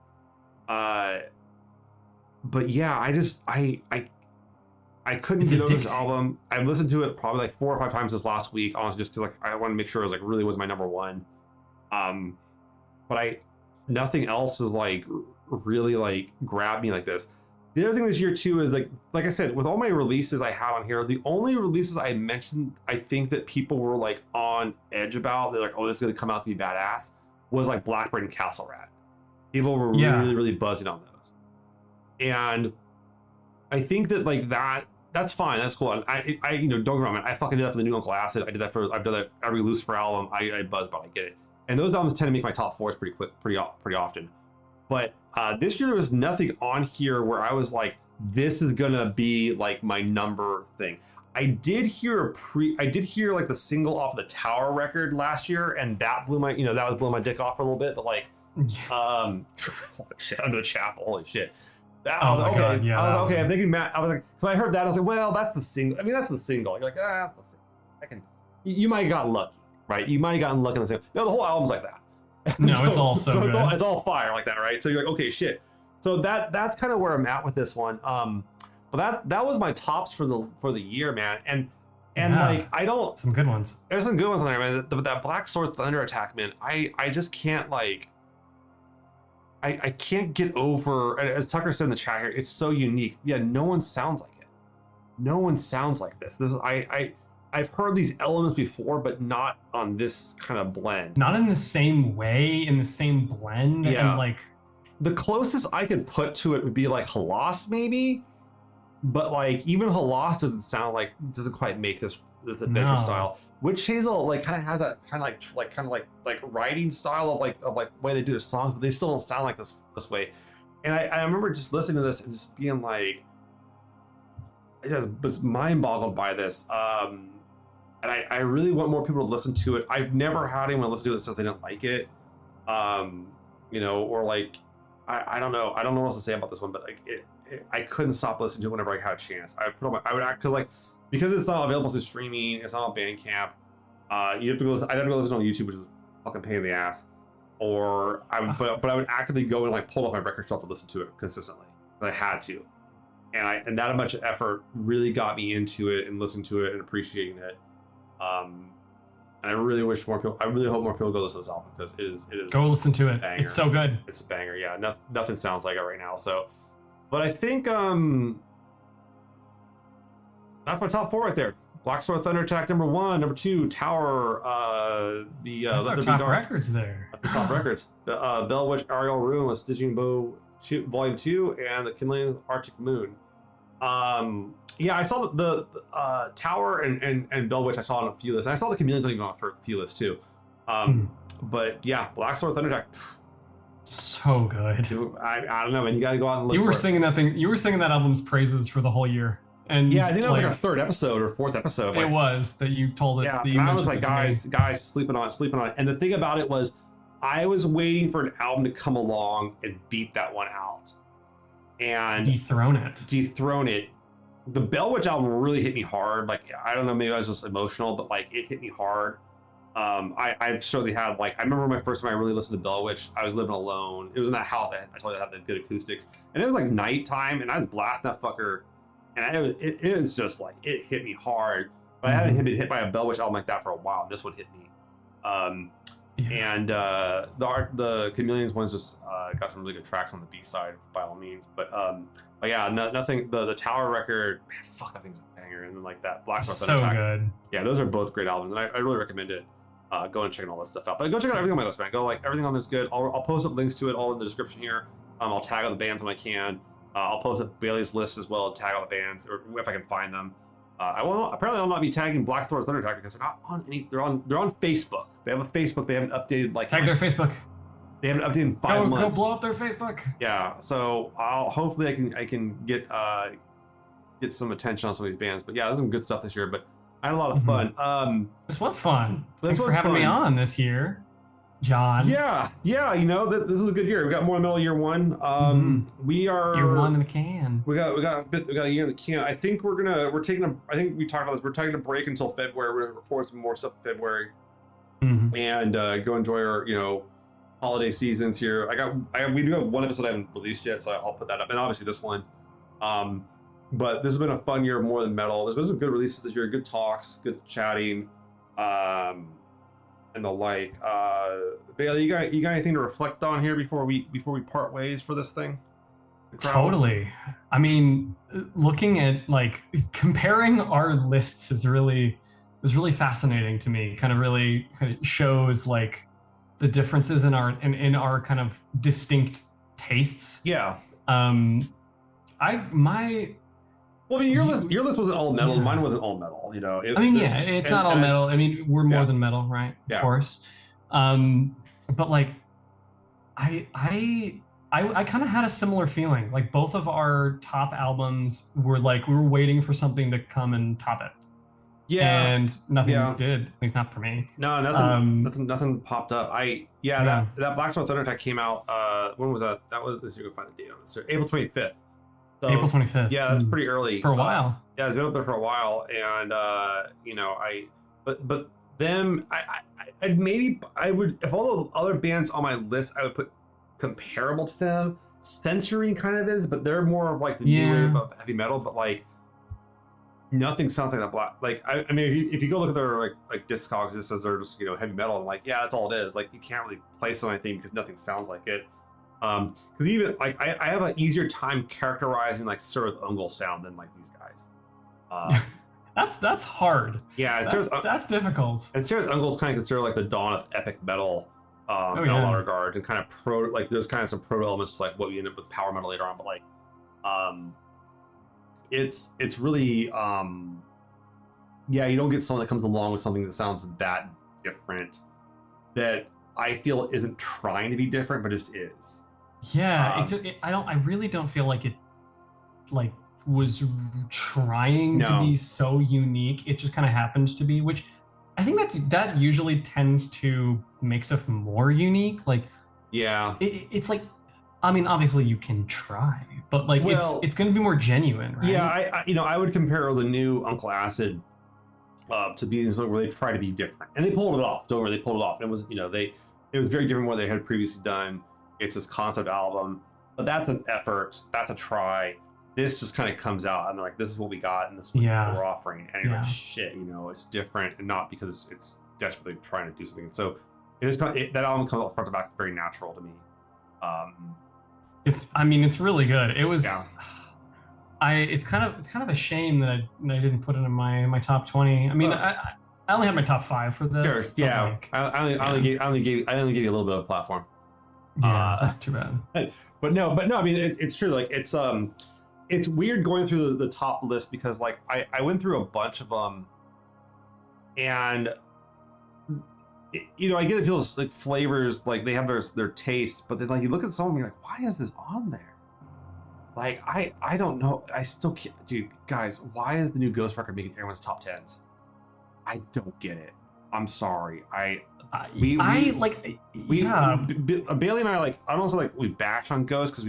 But yeah, I couldn't get over this album. I've listened to it probably like 4 or 5 times this last week, honestly, just because like I want to make sure it was like really was my number one. But nothing else is like really like grabbed me like this. The other thing this year too is like I said, with all my releases I had on here, the only releases I mentioned I think that people were like on edge about, they're like, oh, this is gonna come out to be badass, was like Blackbraid and Castle Rat. People were really buzzing on those. And I think that like that's fine, that's cool. And I you know, don't get me wrong, man, I fucking did that for the new Uncle Acid. I've done that every Lucifer album. I buzz about, I get it. And those albums tend to make my top 4s pretty often. But this year there was nothing on here where I was like, this is gonna be like my number thing. I did hear like the single off the Tower record last year, and that blew my dick off for a little bit. But like, shit, Under the Chapel, holy shit. God, yeah. I was okay. I'm thinking, Matt. I was like, so I heard that. I was like, well, that's the single. I mean, that's the single. You're like, that's the single. You might have gotten lucky, right? You might have gotten lucky on the single. No, the whole album's like that. No, it's all so good. It's all fire like that, right? So you're like, okay, shit. So that's kind of where I'm at with this one. But that was my tops for the year, man. And like I don't, some good ones. There's some good ones on there, man. But that Black Sword Thunder Attack, man, I just can't like. I can't get over, as Tucker said in the chat here, it's so unique. Yeah, no one sounds like it. No one sounds like this. This is I've heard these elements before, but not on this kind of blend. Not in the same way, in the same blend. Yeah. And like the closest I could put to it would be like Halas, maybe. But like even Halas doesn't quite make this adventure style. Witch Hazel like kind of has a kind of like writing style of like way they do their songs, but they still don't sound like this way. And I remember just listening to this and just being like, I just was mind boggled by this. And I really want more people to listen to it. I've never had anyone listen to it that says they didn't like it. You know, or like, I don't know. I don't know what else to say about this one, but like I couldn't stop listening to it whenever I had a chance. I would act because it's not available through streaming, it's not on Bandcamp. I'd have to go listen on YouTube, which is a fucking pain in the ass. Or but I would actively go and like pull up my record shelf and listen to it consistently. I had to. And that much effort really got me into it and listening to it and appreciating it. And I really wish more people. I really hope more people go listen to this album because it is. Go listen to it. Banger. It's so good. It's a banger. Yeah, nothing sounds like it right now. So, but I think that's my top 4 right there. Black Sword Thunder Attack #1, #2 Tower. That's our top records there. That's the top records. Bell Witch Ariel Rune with Stitching Bow 2, Volume 2, and the Kindling Arctic Moon. Yeah, I saw the Tower and Bell Witch. I saw on a few lists. I saw the Chameleons even on for a few lists too. But yeah, Black Sword Thunder Attack. So good. I don't know, man. You got to go out and look. You were singing that thing. You were singing that album's praises for the whole year. And yeah, I think that was like our 3rd episode or 4th episode. It was that you told it. Yeah, that I was like, guys, sleeping on it. And the thing about it was, I was waiting for an album to come along and beat that one out, and dethrone it. The Bell Witch album really hit me hard. Like, I don't know, maybe I was just emotional, but like it hit me hard. I've certainly had, like, I remember my first time I really listened to Bell Witch. I was living alone. It was in that house. I told you I had the good acoustics, and it was like nighttime, and I was blasting that fucker. And it is just like, it hit me hard. But I hadn't been hit by a Bell Witch album like that for a while. This one hit me. And the Chameleons one's just got some really good tracks on the B side by all means. But yeah, nothing. The Tower record, man, fuck, that thing's a banger. And then like that Black Sword so Attack. Good. Yeah, those are both great albums, and I really recommend it. Go and check all this stuff out. But go check out everything on my list, man. Go, like, everything on this good. I'll post up links to it all in the description here. I'll tag all the bands when I can. I'll post up Bailey's list as well, tag all the bands, or if I can find them. Apparently I'll not be tagging Black Sword Thunder Attack because they're not on any. They're on Facebook. They have a Facebook. They haven't updated, like, tag their Facebook. They haven't updated in 5 months. Go blow up their Facebook. Yeah. So hopefully I can get some attention on some of these bands. But yeah, there's some good stuff this year. But I had a lot of fun. This was fun. Thanks for having me on this year, John. Yeah. You know, this is a good year. We got more Metal Year 1. We are year 1 in the can. We got a year in the can. I think we're taking I think we talked about this. We're taking a break until February. We're gonna record some more stuff in February, and go enjoy our, you know, holiday seasons here. We do have one episode I haven't released yet, so I'll put that up, and obviously this one. But this has been a fun year of more than metal. There's been some good releases this year, good talks, good chatting, and the like. Bailey, you got anything to reflect on here before we part ways for this thing? Totally. I mean, looking at, like, comparing our lists is really fascinating to me. Kind of shows, like, the differences in our kind of distinct tastes. Yeah. Well, I mean, your list wasn't all metal. Yeah. Mine wasn't all metal. You know. It's not all metal. I mean, we're more than metal, right? Yeah. Of course. But like, I kind of had a similar feeling. Like, both of our top albums were like, we were waiting for something to come and top it. Yeah. And nothing did. At least not for me. No, nothing popped up. That Black Sword Thunder Attack came out. When was that? That was, let's see if we can find the date on this. April 25th. So, April 25th. Yeah, that's pretty early. For a while. Yeah, it's been up there for a while, and you know, but them, I'd maybe, I would, if all the other bands on my list, I would put comparable to them. Century kind of is, but they're more of like the new wave of heavy metal. But like, nothing sounds like that. Black, like, I mean, if you go look at their like discogs, it just says they're just, you know, heavy metal. I'm like, yeah, that's all it is. Like, you can't really place on anything because nothing sounds like it. Because even like I have an easier time characterizing like Sir Ungol sound than like these guys. That's hard. Yeah, that's difficult. And Sir Ungol's kind of considered like the dawn of epic metal in a lot of regards, and kind of there's kind of some proto elements to like what we end up with power metal later on, but like it's really you don't get someone that comes along with something that sounds that different, that I feel isn't trying to be different but just is. Yeah, I really don't feel like it like was trying to be so unique. It just kind of happens to be, which I think that usually tends to make stuff more unique. Like, yeah, it's like, I mean, obviously you can try, but like, it's going to be more genuine, right? Yeah, I would compare the new Uncle Acid to being something where they try to be different, and they pulled it off. Don't worry, they pulled it off. It was, it was very different from what they had previously done. It's this concept album, but that's an effort. That's a try. This just kind of comes out, and they're like, "This is what we got, and this is what we're offering." And you're like, "Shit, it's different," and not because it's desperately trying to do something. And so that album comes out front to back very natural to me. It's really good. It was. Yeah. It's kind of a shame that I didn't put it in my top 20. I mean, I only had my top 5 for this. Sure. Yeah. Like, I only gave you a little bit of a platform. Yeah, that's too bad. But no. I mean, it's true. Like it's weird going through the top list because like I went through a bunch of them, and I get that people's like flavors, like they have their tastes, but then like you look at some of them, you're like, why is this on there? Like I don't know. I still can't, dude. Guys, why is the new Ghoëst record making everyone's top 10s? I don't get it. I'm sorry. Bailey and I, like, I don't want to say like we bash on Ghoëst because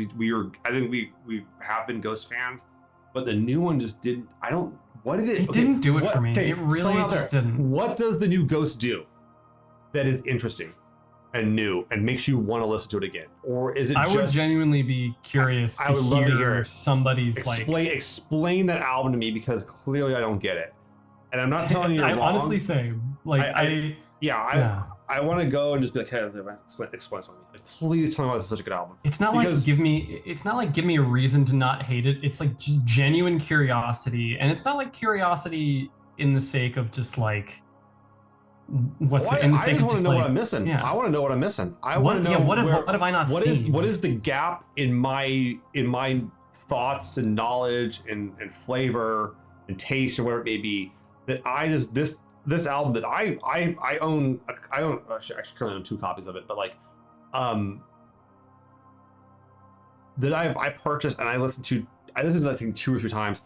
I think we have been Ghoëst fans, but the new one just didn't. What did it? It didn't do it for me. It really just didn't. What does the new Ghoëst do that is interesting and new and makes you want to listen to it again? Or is it? I would genuinely be curious to hear somebody's explain that album to me because clearly I don't get it. And I'm not telling you you're wrong. Honestly say, like, I want to go and just be like, hey, explain something. Like, please tell me why this is such a good album. It's not like give me a reason to not hate it. It's like just genuine curiosity, and it's not like curiosity in the sake of just like what's in the sake of just know what I'm missing. Yeah. I want to know what I'm missing. I want to know what have I not seen? What is the gap in my thoughts and knowledge and flavor and taste or whatever it may be that this album that I own actually currently own 2 copies of it, but like that I purchased and I listened to that thing 2 or 3 times.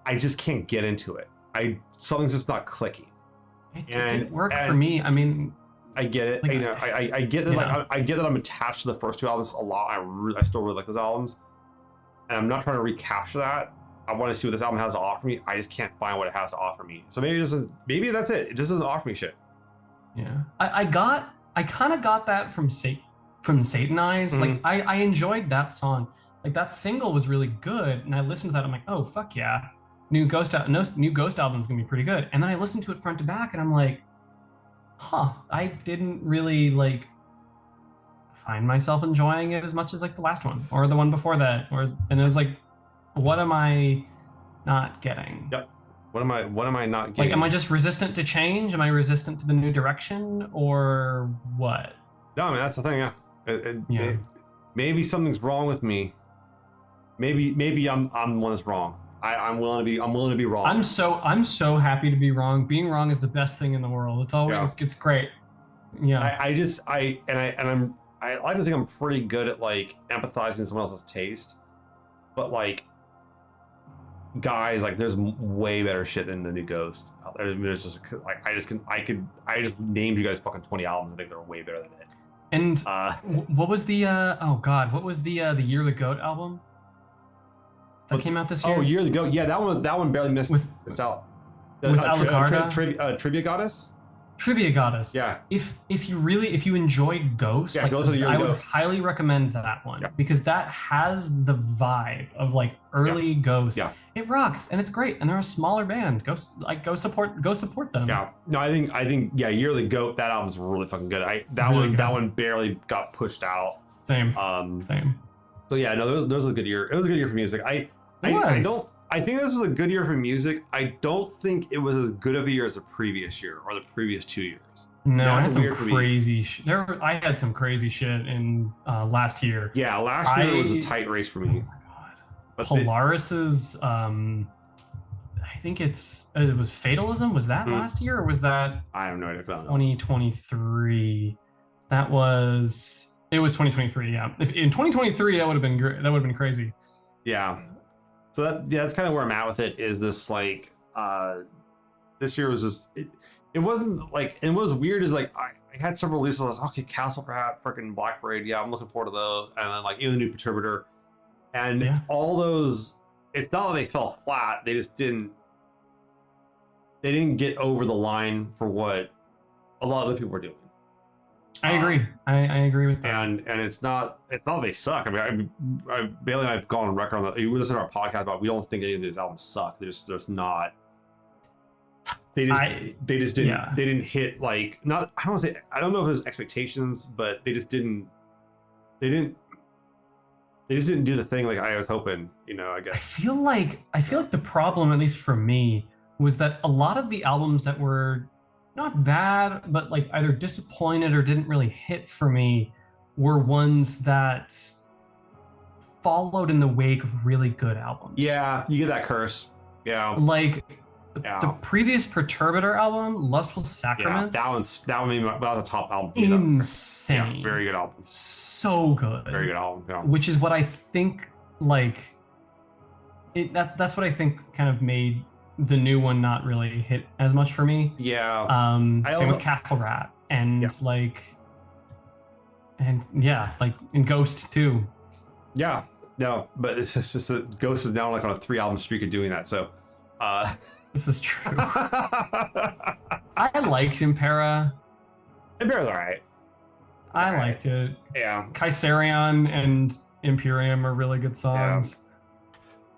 I just can't get into it. Something's just not clicking. It didn't work for me. I mean, I get it. Like, I get that. Like, I get that I'm attached to the first 2 albums a lot. I still really like those albums, and I'm not trying to recapture that. I want to see what this album has to offer me. I just can't find what it has to offer me. So maybe that's it. It just doesn't offer me shit. Yeah, I kind of got that from Satanize. Like I enjoyed that song. Like that single was really good, and I listened to that. I'm like, oh fuck yeah, new Ghoëst album is gonna be pretty good. And then I listened to it front to back, and I'm like, I didn't really like find myself enjoying it as much as like the last one or the one before that. And it was like, what am I not getting? Yep. What am I not getting? Like, am I just resistant to change? Am I resistant to the new direction, or what? No, I mean that's the thing. Yeah. Maybe something's wrong with me. Maybe I'm the one that's wrong. I'm willing to be wrong. I'm so happy to be wrong. Being wrong is the best thing in the world. It's always it's great. Yeah. I like to think I'm pretty good at like empathizing with someone else's taste, but like. Guys, like there's way better shit than the new Ghoëst. I mean, there's just like I just named you guys fucking 20 albums. I think they're way better than it. And what was the what was the Year of the Goat album that came out this year? Oh, Year of the Goat. Yeah, that one barely missed out. With Alucarda? Trivia Goddess. Trivia Goddess. Yeah. If you enjoyed Ghoëst, I would highly recommend that one because that has the vibe of like early Ghoëst. Yeah. It rocks and it's great and they're a smaller band. Go support them. Yeah. No, I think Year of the Goat, that album's really fucking good. That one barely got pushed out. Same. Same. So yeah, no, there was a good year. It was a good year for music. I think this was a good year for music. I don't think it was as good of a year as the previous year or the previous 2 years. No, I had some crazy shit. I had some crazy shit in last year. Yeah, last year was a tight race for me. Oh my god. But Polaris's I think it was Fatalism. Was that last year or was that I have no idea. 2023? It was 2023, yeah. If in 2023 that would have been great. That would have been crazy. Yeah. So that's kind of where I'm at with it. Is this like this year was just it wasn't like and what was weird is like I had several releases. I was okay, Castle Perhaps, freaking Blackbraid. Yeah, I'm looking forward to those. And then like even the new Perturbator, and all those. It's not that they fell flat. They just didn't get over the line for what a lot of other people were doing. I agree. I agree with that. And it's not they suck. I mean, Bailey and I have gone on record on that. You listen to our podcast about we don't think any of these albums suck. There's not. they just didn't hit like not. I don't say I don't know if it was expectations, but they just didn't do the thing like I was hoping. I guess. I feel like the problem, at least for me, was that a lot of the albums that were not bad, but like either disappointed or didn't really hit for me, were ones that followed in the wake of really good albums. Yeah, you get that curse. Yeah. Like the previous Perturbator album, Lustful Sacraments. Yeah, that was a top album. Insane. Yeah, very good album. So good. Very good album. Yeah. Which is what I think that's what I think kind of made the new one not really hit as much for me. Yeah. Same with Castle Rat and and Ghoëst too. Yeah. No, but it's just Ghoëst is now like on a 3-album streak of doing that. So this is true. I liked Impera. Impera's alright. I liked it. Yeah. Kaiserion and Imperium are really good songs.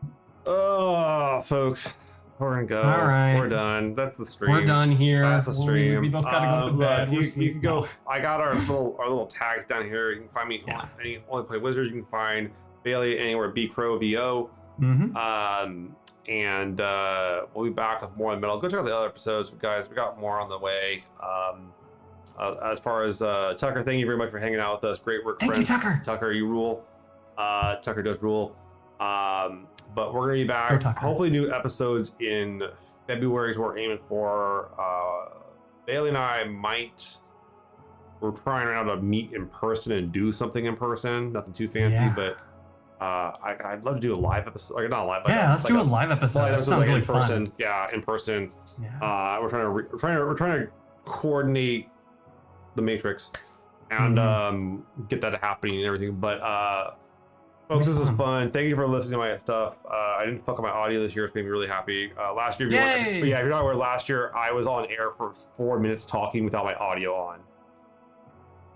Yeah. Oh, folks. We're gonna go. All right. We're done. That's the stream. We're done here. That's the stream. We both gotta go to bed. You can go. I got our little tags down here. You can find me on any Only Play Wizards. You can find Bailey anywhere. BCrowVO. And we'll be back with more in the middle. Go check out the other episodes, guys. We got more on the way. As far as Tucker, thank you very much for hanging out with us. Great work, friends. Thank you, Tucker. Tucker, you rule. Tucker does rule. But we're gonna be back. Hopefully, new episodes in February is what we're aiming for. Bailey and I we're trying right now to meet in person and do something in person. Nothing too fancy, but I'd love to do a live episode. Like not a live, but let's do a live episode. That sounds really in person. Fun. Yeah, in person. Yeah. We're trying to coordinate the Matrix and get that happening and everything. But folks, this was fun. Thank you for listening to my stuff. I didn't fuck up my audio this year. It's made me really happy. Last year, if you're not aware, last year I was on air for 4 minutes talking without my audio on.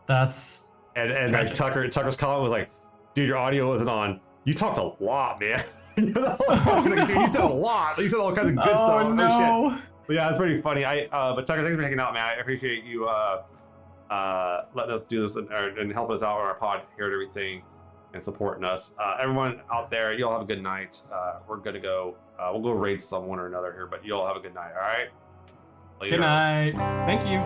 That's and like Tucker's comment was like, "Dude, your audio wasn't on. You talked a lot, man." Like, dude, you said a lot. You said all kinds of good stuff. No. Oh, shit. But yeah, it's pretty funny. But Tucker, thanks for hanging out, man. I appreciate you letting us do this and helping us out on our pod here and everything. And supporting us. Everyone out there, you all have a good night. We're gonna go. We'll go raid someone or another here, but you all have a good night. All right. Later. Good night. Thank you.